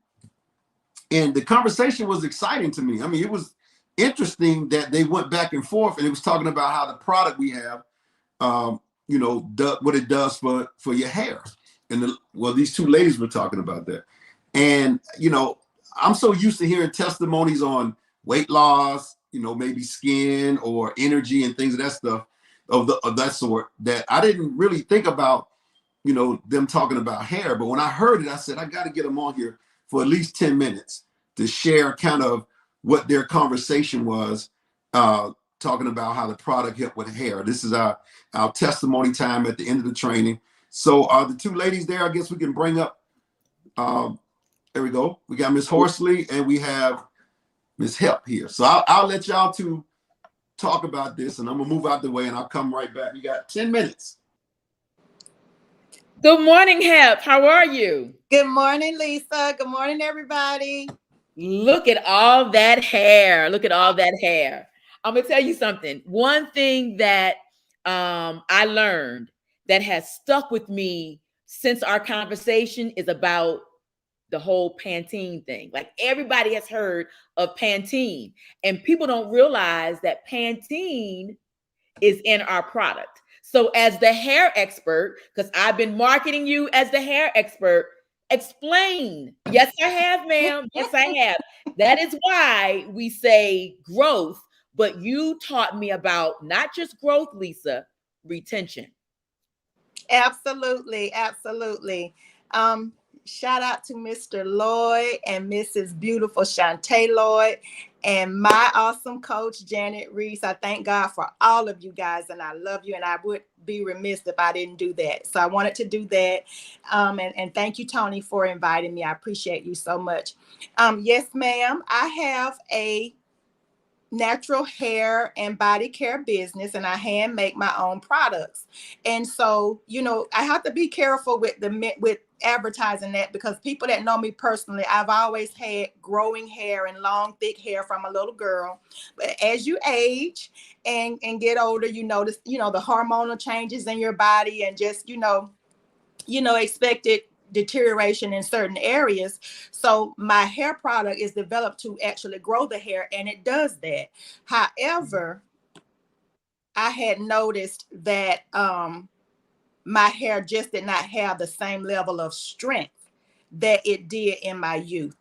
the conversation was exciting to me. I mean, it was interesting that they went back and forth, and it was talking about how the product we have, what it does for your hair. And these two ladies were talking about that. And, I'm so used to hearing testimonies on weight loss, maybe skin or energy and things of that stuff, of that sort, that I didn't really think about, them talking about hair. But when I heard it, I said, I got to get them on here for at least 10 minutes to share kind of what their conversation was, talking about how the product helped with hair. This is our testimony time at the end of the training. So the two ladies there, I guess we can bring up, there we go. We got Miss Horsley and we have Miss Help here. So I'll let y'all two talk about this, and I'm gonna move out the way and I'll come right back. You got 10 minutes. Good morning, Help. How are you? Good morning, Lisa. Good morning, everybody. Look at all that hair. Look at all that hair. I'm gonna tell you something. One thing that I learned that has stuck with me since our conversation is about the whole Pantene thing. Like, everybody has heard of Pantene, and people don't realize that Pantene is in our product. So as the hair expert, because I've been marketing you as the hair expert, explain. Yes, I have, ma'am. Yes, I have. That is why we say growth, but you taught me about not just growth, Lisa, retention. Absolutely. Absolutely. Shout out to Mr. Lloyd and Mrs. Beautiful Shantae Lloyd and my awesome coach, Janet Reese. I thank God for all of you guys, and I love you, and I would be remiss if I didn't do that. So I wanted to do that. And thank you, Tony, for inviting me. I appreciate you so much. Yes, ma'am. I have a natural hair and body care business, and I hand make my own products. And so, I have to be careful with advertising that, because people that know me personally, I've always had growing hair and long, thick hair from a little girl. But as you age and get older, you notice, the hormonal changes in your body, and just, expected deterioration in certain areas. So my hair product is developed to actually grow the hair, and it does that. However, I had noticed that my hair just did not have the same level of strength that it did in my youth.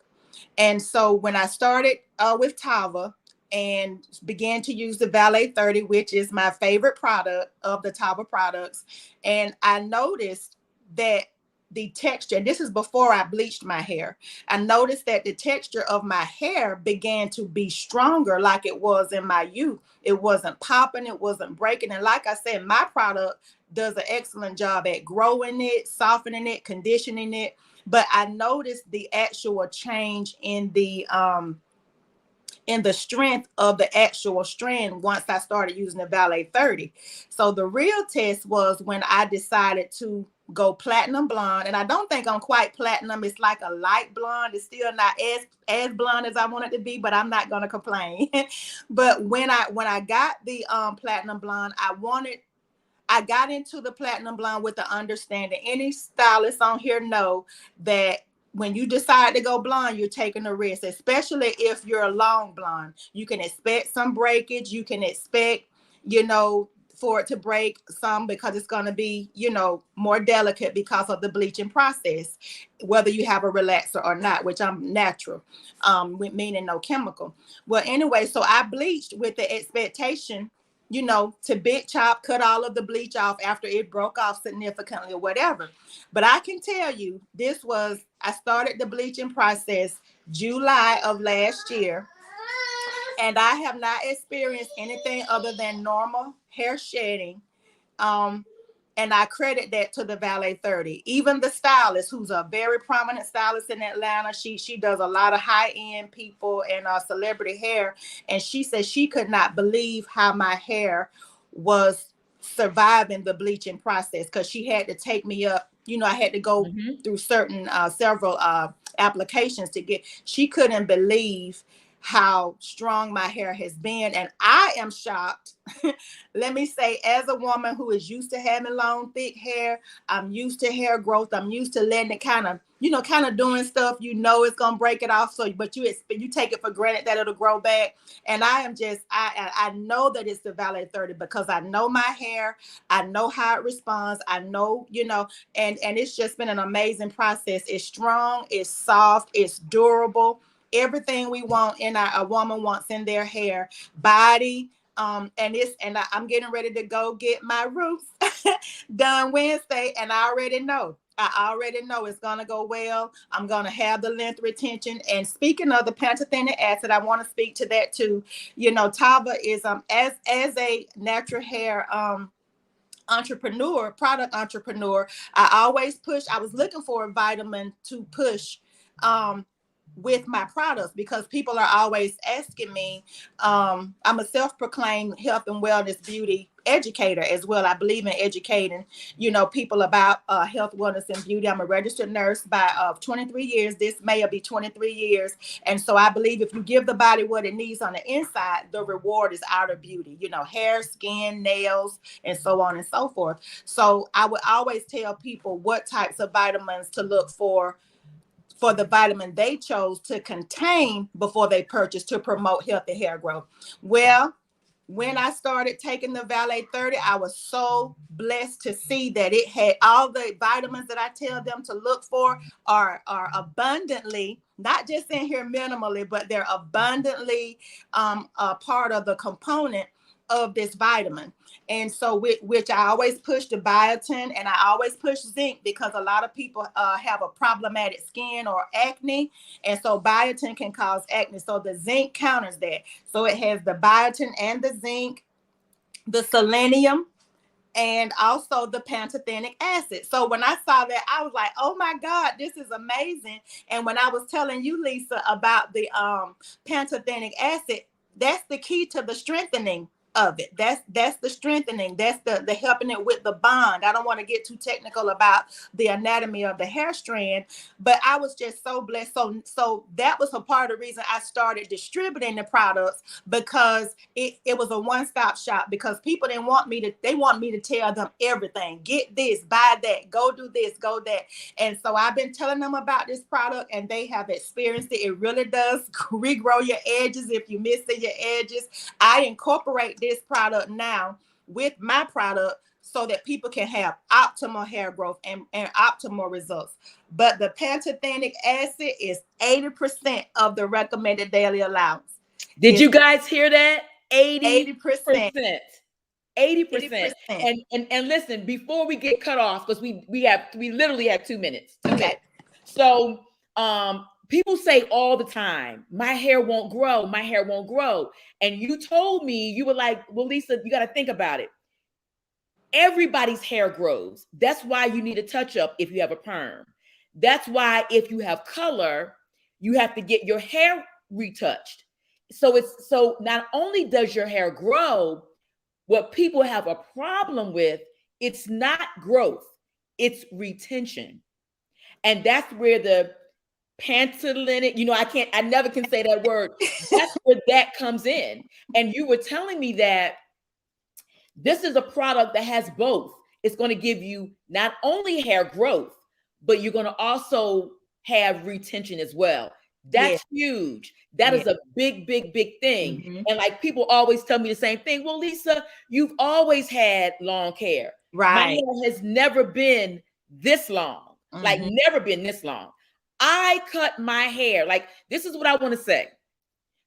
And so when I started with Tava and began to use the Valet 30, which is my favorite product of the Tava products, and I noticed that the texture, and this is before I bleached my hair, I noticed that the texture of my hair began to be stronger like it was in my youth. It wasn't popping, it wasn't breaking. And like I said, my product does an excellent job at growing it, softening it, conditioning it. But I noticed the actual change in the strength of the actual strand once I started using the Valet 30. So the real test was when I decided to go platinum blonde. And I don't think I'm quite platinum. It's like a light blonde. It's still not as blonde as I want it to be, but I'm not going to complain. But when I got the platinum blonde, I got into the platinum blonde with the understanding. Any stylist on here know that when you decide to go blonde, you're taking a risk, especially if you're a long blonde. You can expect some breakage. You can expect, for it to break, some because it's going to be, you know, more delicate because of the bleaching process, whether you have a relaxer or not, which I'm natural, meaning no chemical. Well, anyway, so I bleached with the expectation, you know, to big chop, cut all of the bleach off after it broke off significantly or whatever. But I can tell you, I started the bleaching process July of last year, and I have not experienced anything other than normal hair shedding. And I credit that to the Valet 30. Even the stylist, who's a very prominent stylist in Atlanta, she does a lot of high-end people and celebrity hair. And she said she could not believe how my hair was surviving the bleaching process, because she had to take me up. You know, I had to go through several applications to get. She couldn't believe how strong my hair has been. And I am shocked. Let me say, as a woman who is used to having long, thick hair, I'm used to hair growth. I'm used to letting it kind of doing stuff, you know, it's going to break it off. So, but you take it for granted that it'll grow back. And I know that it's the Valet 30 because I know my hair. I know how it responds. I know, you know, and it's just been an amazing process. It's strong, it's soft, it's durable. Everything we want a woman wants in their hair, body. I'm getting ready to go get my roots done Wednesday, and I already know it's gonna go well. I'm gonna have the length retention. And speaking of the pantothenic acid, I want to speak to that too. You know, Tava is as a natural hair product entrepreneur, I was looking for a vitamin to push with my products, because people are always asking me. I'm a self-proclaimed health and wellness beauty educator as well. I believe in educating, you know, people about health, wellness, and beauty. I'm a registered nurse by 23 years. This May will be 23 years. And so I believe if you give the body what it needs on the inside, the reward is outer beauty, you know, hair, skin, nails, and so on and so forth. So I would always tell people what types of vitamins to look for the vitamin they chose to contain before they purchased to promote healthy hair growth. Well, when I started taking the Valet 30, I was so blessed to see that it had all the vitamins that I tell them to look for are abundantly, not just in here minimally, but they're abundantly a part of the component of this vitamin. And so which I always push the biotin, and I always push zinc, because a lot of people have a problematic skin or acne. And so biotin can cause acne. So the zinc counters that. So it has the biotin and the zinc, the selenium, and also the pantothenic acid. So when I saw that, I was like, oh my God, this is amazing. And when I was telling you, Lisa, about the pantothenic acid, that's the key to the strengthening of it. That's the strengthening. That's the helping it with the bond. I don't want to get too technical about the anatomy of the hair strand, but I was just so blessed. So that was a part of the reason I started distributing the products, because it was a one-stop shop, because people didn't want me to tell them everything. Get this, buy that, go do this, go that. And so I've been telling them about this product, and they have experienced it. It really does regrow your edges if you're missing your edges. I incorporate this product now with my product so that people can have optimal hair growth and optimal results. But the pantothenic acid is 80% of the recommended daily allowance. Did you guys hear that? 80%. 80%. And listen, before we get cut off, because we literally have 2 minutes. Okay. So people say all the time, my hair won't grow, my hair won't grow. And you told me, you were like, well, Lisa, you got to think about it. Everybody's hair grows. That's why you need a touch up if you have a perm. That's why if you have color, you have to get your hair retouched. So not only does your hair grow, what people have a problem with, it's not growth, it's retention. And that's where the pantothenic, you know, I never can say that word. That's where that comes in. And you were telling me that this is a product that has both. It's going to give you not only hair growth, but you're going to also have retention as well. That's huge. That is a big, big, big thing. Mm-hmm. And like people always tell me the same thing. Well, Lisa, you've always had long hair. Right. My hair has never been this long. Mm-hmm. Like never been this long. I cut my hair. Like this is what I want to say.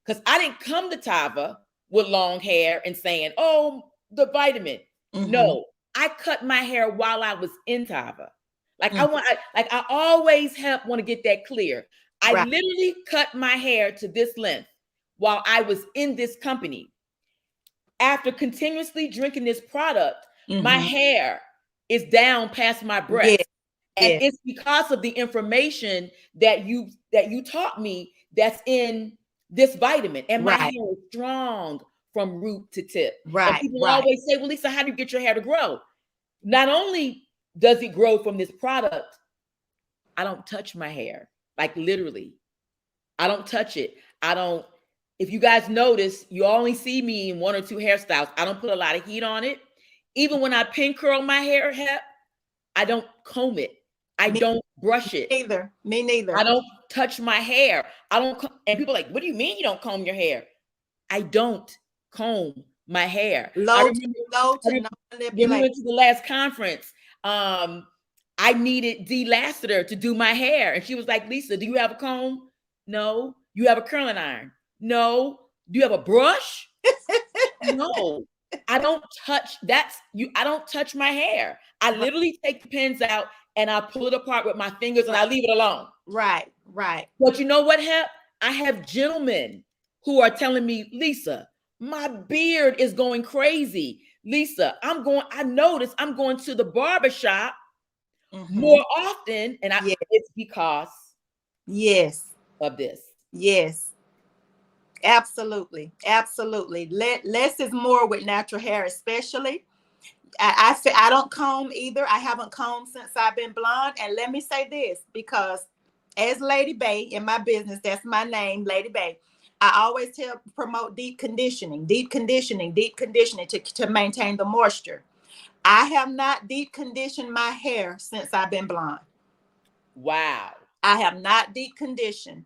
Because I didn't come to Tava with long hair and saying, oh, the vitamin. Mm-hmm. No, I cut my hair while I was in Tava. Like I always want to get that clear. I literally cut my hair to this length while I was in this company. After continuously drinking this product, my hair is down past my breast. And it's because of the information that you taught me that's in this vitamin. And my hair is strong from root to tip. Right. And people always say, well, Lisa, how do you get your hair to grow? Not only does it grow from this product, I don't touch my hair. Like literally, I don't touch it. If you guys notice, you only see me in 1 or 2 hairstyles. I don't put a lot of heat on it. Even when I pin curl my hair, I don't comb it. I don't brush it. Me neither. I don't touch my hair. And people are like, what do you mean you don't comb your hair? I don't comb my hair. Low to no when we went to the last conference, I needed Dee Lassiter to do my hair. And she was like, Lisa, do you have a comb? No. You have a curling iron? No. Do you have a brush? No. I don't touch I don't touch my hair. I literally take the pins out and I pull it apart with my fingers and I leave it alone. Right. But you know what, Hep? I have gentlemen who are telling me, Lisa, my beard is going crazy. Lisa, I notice I'm going to the barbershop more often. And it's because of this. Yes. Absolutely. Less is more with natural hair, especially. I don't comb either. I haven't combed since I've been blonde. And let me say this, because as Lady Bay in my business, that's my name, Lady Bay. I always promote deep conditioning to maintain the moisture. I have not deep conditioned my hair since I've been blonde. Wow. I have not deep conditioned.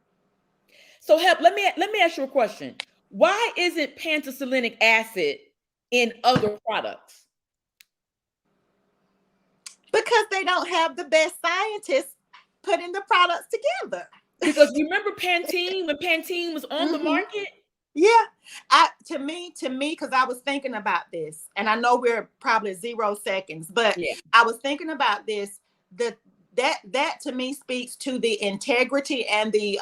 So Hep, let me ask you a question. Why isn't pantothenic acid in other products? Because they don't have the best scientists putting the products together. Because you remember Pantene when Pantene was on the market? Yeah. To me, because I was thinking about this, and I know we're probably 0 seconds, but I was thinking about this. That to me speaks to the integrity and the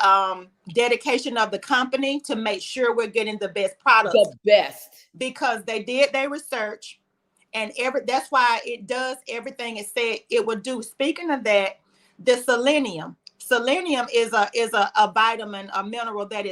dedication of the company to make sure we're getting the best products. The best. Because they did their research. And that's why it does everything it said it would do. Speaking of that, the selenium. Selenium is a vitamin, a mineral that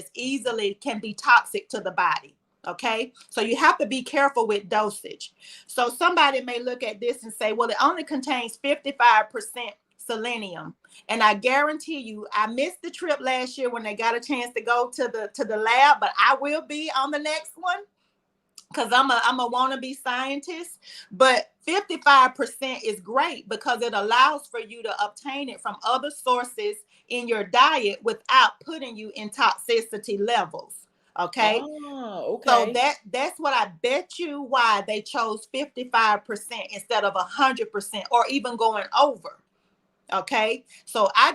can be toxic to the body. Okay, so you have to be careful with dosage. So somebody may look at this and say, well, it only contains 55% selenium. And I guarantee you, I missed the trip last year when they got a chance to go to the lab, but I will be on the next one. Because I'm a wannabe scientist, but 55% is great because it allows for you to obtain it from other sources in your diet without putting you in toxicity levels. Okay. Oh, okay. So that's what I bet you why they chose 55% instead of 100% or even going over. Okay, so I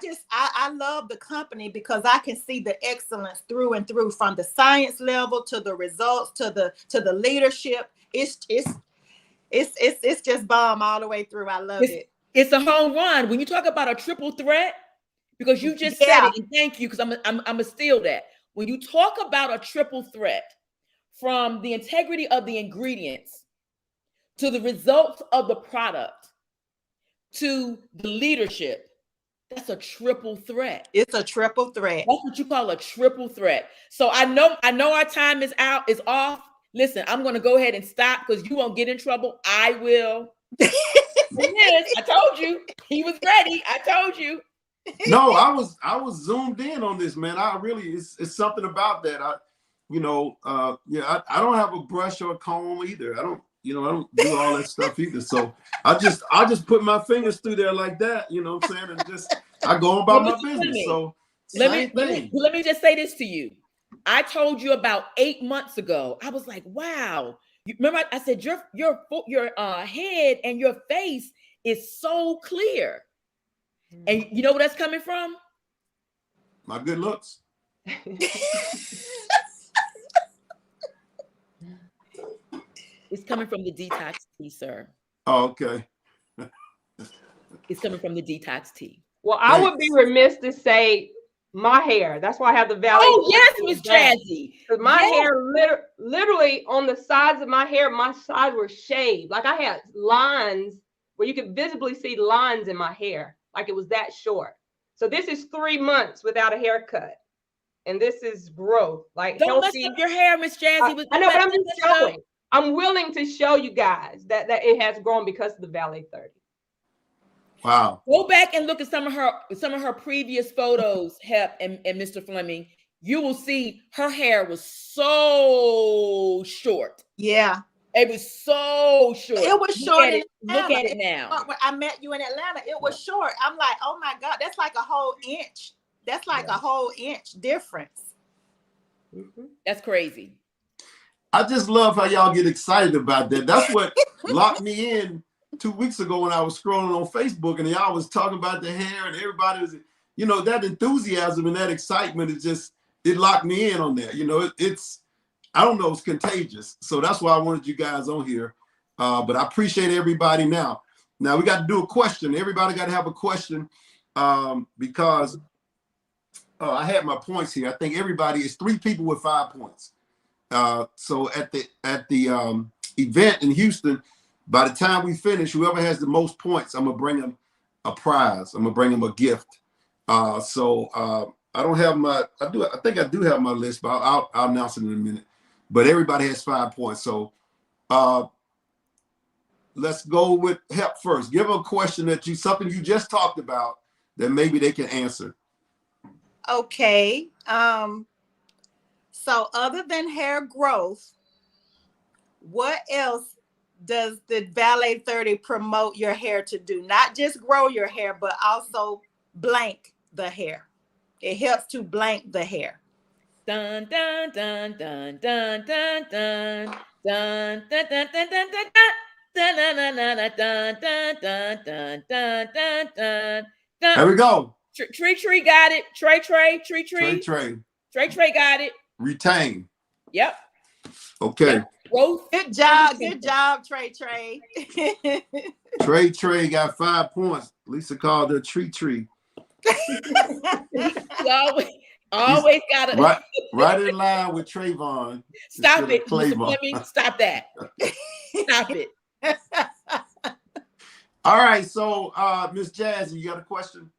love the company because I can see the excellence through and through, from the science level to the results to the leadership. It's just bomb all the way through. I love it. It's a home run when you talk about a triple threat, because you just said it, and thank you, because I'm gonna steal that. When you talk about a triple threat, from the integrity of the ingredients to the results of the product to the leadership, that's a triple threat. It's a triple threat. That's what you call a triple threat. So I know our time is off. Listen, I'm going to go ahead and stop because you won't get in trouble. I will. I told you he was ready. I told you. No, I was zoomed in on this, man. I really, it's something about that. I don't have a brush or a comb either. I don't do all that stuff either. So I just put my fingers through there like that, you know what I'm saying? And just, I go about my business. So Let me just say this to you. I told you about 8 months ago. I was like, wow. You remember I said your head and your face is so clear. And you know where that's coming from? My good looks. It's coming from the detox tea, sir. Oh, okay. It's coming from the detox tea. Well, I would be remiss to say my hair. That's why I have the Valley. Oh, yes, Miss Jazzy. Because my hair, literally on the sides of my hair, my sides were shaved. Like I had lines where you could visibly see lines in my hair. Like it was that short. So this is 3 months without a haircut. And this is growth. Like don't healthy. mess up your hair, Miss Jazzy. I know, but I'm just showing. I'm willing to show you guys that it has grown because of the Valley 30. Wow. Go back and look at some of her previous photos, Hep and Mr. Fleming. You will see her hair was so short. Yeah. It was so short. It was short. Look at it now. When I met you in Atlanta, it was short. I'm like, oh my God, that's like a whole inch. That's like a whole inch difference. That's crazy. I just love how y'all get excited about that. That's what locked me in 2 weeks ago when I was scrolling on Facebook and y'all was talking about the hair and everybody was, you know, that enthusiasm and that excitement is just, it locked me in on that. You know, it's, I don't know, it's contagious. So that's why I wanted you guys on here. But I appreciate everybody now. Now we got to do a question. Everybody got to have a question because I had my points here. I think everybody is 3 people with 5 points. So at the event in Houston, by the time we finish, whoever has the most points, I'm gonna bring them a prize. I'm gonna bring them a gift. I don't have my. I think I do have my list, but I'll announce it in a minute. But everybody has 5 points. So let's go with Hep first. Give them a question something you just talked about that maybe they can answer. Okay. So other than hair growth, what else does the Valley 30 promote your hair to do? Not just grow your hair, but also blank the hair. It helps to blank the hair. Dun dun dun dun dun dun dun dun dun dun dun dun dun dun. There we go. Tree got it. Trey got it. Retain. Yep. Okay. Yep. Good job, Trey. Trey got 5 points. Lisa called her tree. Always got it. Right in line with Trayvon. Stop it, Mr. Fleming. Stop that. Stop it. All right, so Miss Jazzy, you got a question?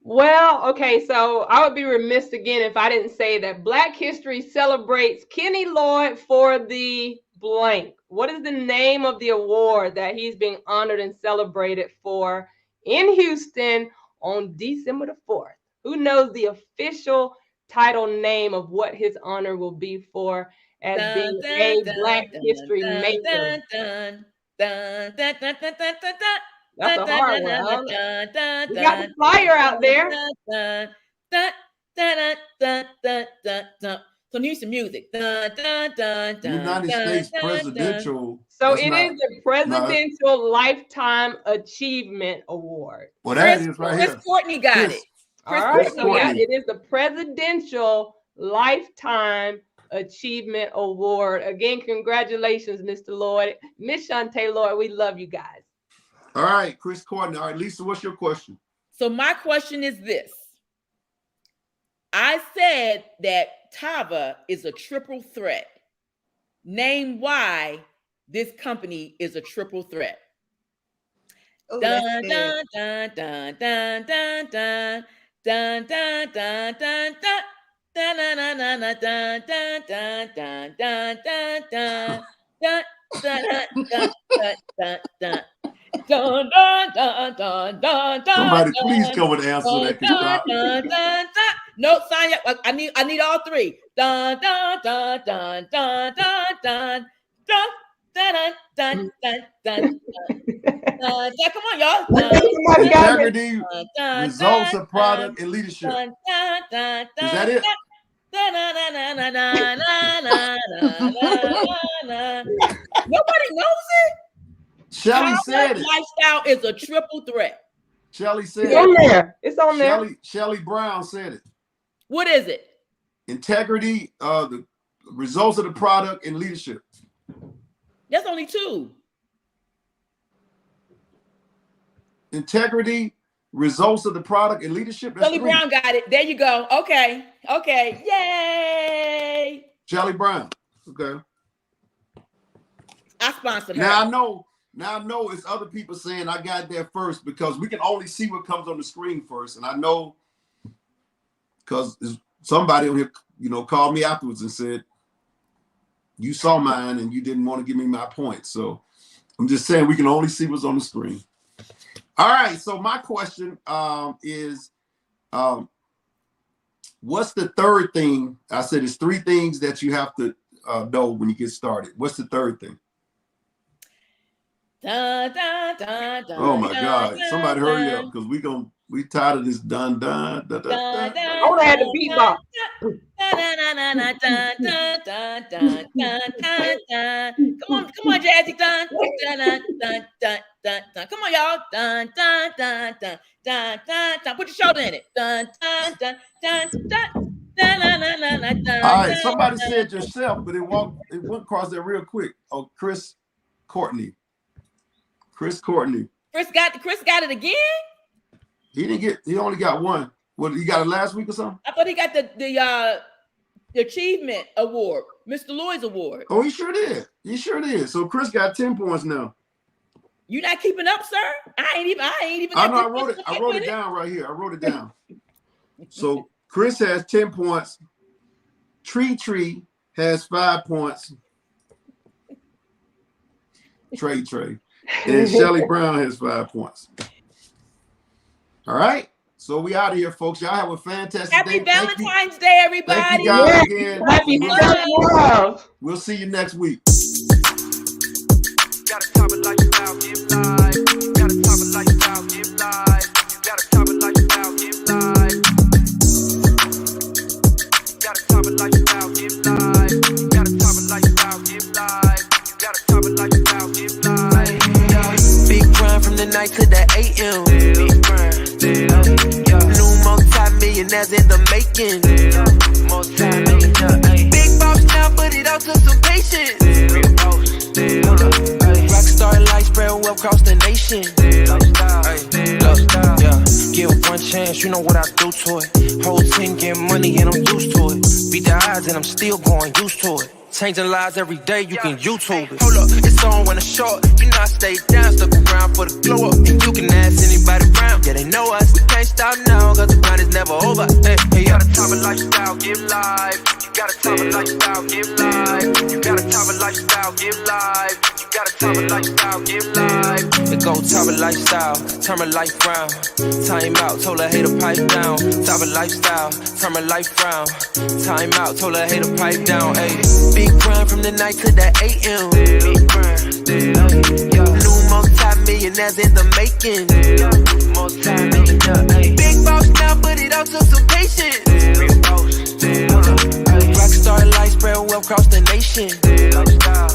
Well, okay, so I would be remiss again if I didn't say that Black History celebrates Kenny Lloyd for the blank. What is the name of the award that he's being honored and celebrated for in Houston on December the 4th? Who knows the official title name of what his honor will be for as being a Black History maker? That's a hard one. We got the flyer out there. So need some music. United States Presidential. So it is the Presidential Lifetime Achievement Award. Well, that is right here. Chris Courtney got it. All right, so yeah, it is the Presidential Lifetime Achievement Award. Again, congratulations, Mr. Lloyd. Miss Shantae Lloyd, we love you guys. All right, Chris Courtney. All right, Lisa, what's your question? So my question is this. I said that Tava is a triple threat. Name why this company is a triple threat. Ooh, dun, dun, dun, dun, dun, dun, dun, dun, dun, dun, dun, dun. Dun dun dun dun dun dun dun dun dun dun dun dun dun. Dun, dun, dun, dun, dun, dun, somebody please come with an answer that can stop. No, Sonya, I need all 3. Dun dun dun dun dun dun dun dun dun dun dun dun dun Come on, y'all. Integrity, results of product, and leadership. Is that it? Nobody knows it. Shelly said it. Lifestyle is a triple threat. Shelly said it's on there. It's on there. Shelly Brown said it. What is it? Integrity, the results of the product, and leadership. That's only two. Integrity, results of the product, and leadership. Shelly Brown got it. There you go. Okay. Yay. Shelly Brown. Okay. I sponsored her. Now I know it's other people saying I got there first because we can only see what comes on the screen first. And I know because somebody on here, called me afterwards and said, you saw mine and you didn't want to give me my point. So I'm just saying we can only see what's on the screen. All right. So my question is, what's the third thing? I said it's three things that you have to know when you get started. What's the third thing? Oh my God! Somebody hurry up because we tired of this dun dun dun dun. I want to have the beatbox. Come on, Jazzy. Dun dun dun dun dun dun. Come on, y'all. Dun dun dun dun dun dun dun. Put your shoulder in it. Dun dun dun dun dun. All right, somebody said yourself, but it went across there real quick. Oh, Chris Courtney. Chris got it again? He only got one. What, he got it last week or something? I thought he got the achievement award, Mr. Lloyd's award. Oh, he sure did. So Chris got 10 points now. You not keeping up, sir? I ain't even. I know. I wrote it down right here. I wrote it down. So Chris has 10 points. Tree has 5 points. Trey. And Shelly Brown has 5 points. All right. So we out of here, folks. Y'all have a fantastic day. Happy Valentine's Day, everybody. Thank you guys again. Happy love. We'll see you next week. Gotta top it like lifestyle, give life. Gotta top it like lifestyle, give life. Gotta top it like lifestyle, give life. Gotta top it like lifestyle, give life. Gotta top it like lifestyle, give life. Gotta top it like lifestyle, give life. Big grind from the night to the AM. Big grind, new multi-millionaires in the making. Multi-millionaire, big boss now, but it all took some patience. Rockstar life spread well across the nation. Give one chance, you know what I do to it. Whole team getting money and I'm used to it. Beat the odds and I'm still going used to it. Changing lives every day, you can YouTube it. Hold up, it's on when it's short. You know I stay down, stuck around for the glow up. And you can ask anybody around, yeah, they know us. We can't stop now, cause the grind is never over. Hey, you gotta top it lifestyle, give life. You gotta top it lifestyle, give life. You gotta top it lifestyle, give life. You gotta top it lifestyle, give life. It go top it lifestyle, turn my life round. Time out, told her hey to pipe down. Top it lifestyle, turn my life round. Time out, told her hey to pipe down. Hey, big grind from the night to the AM. Big grind, new multi-millionaires in the making. Multi-millionaire, big boss now, but it all took some patience. Rockstar life spread well across the nation. Lifestyle.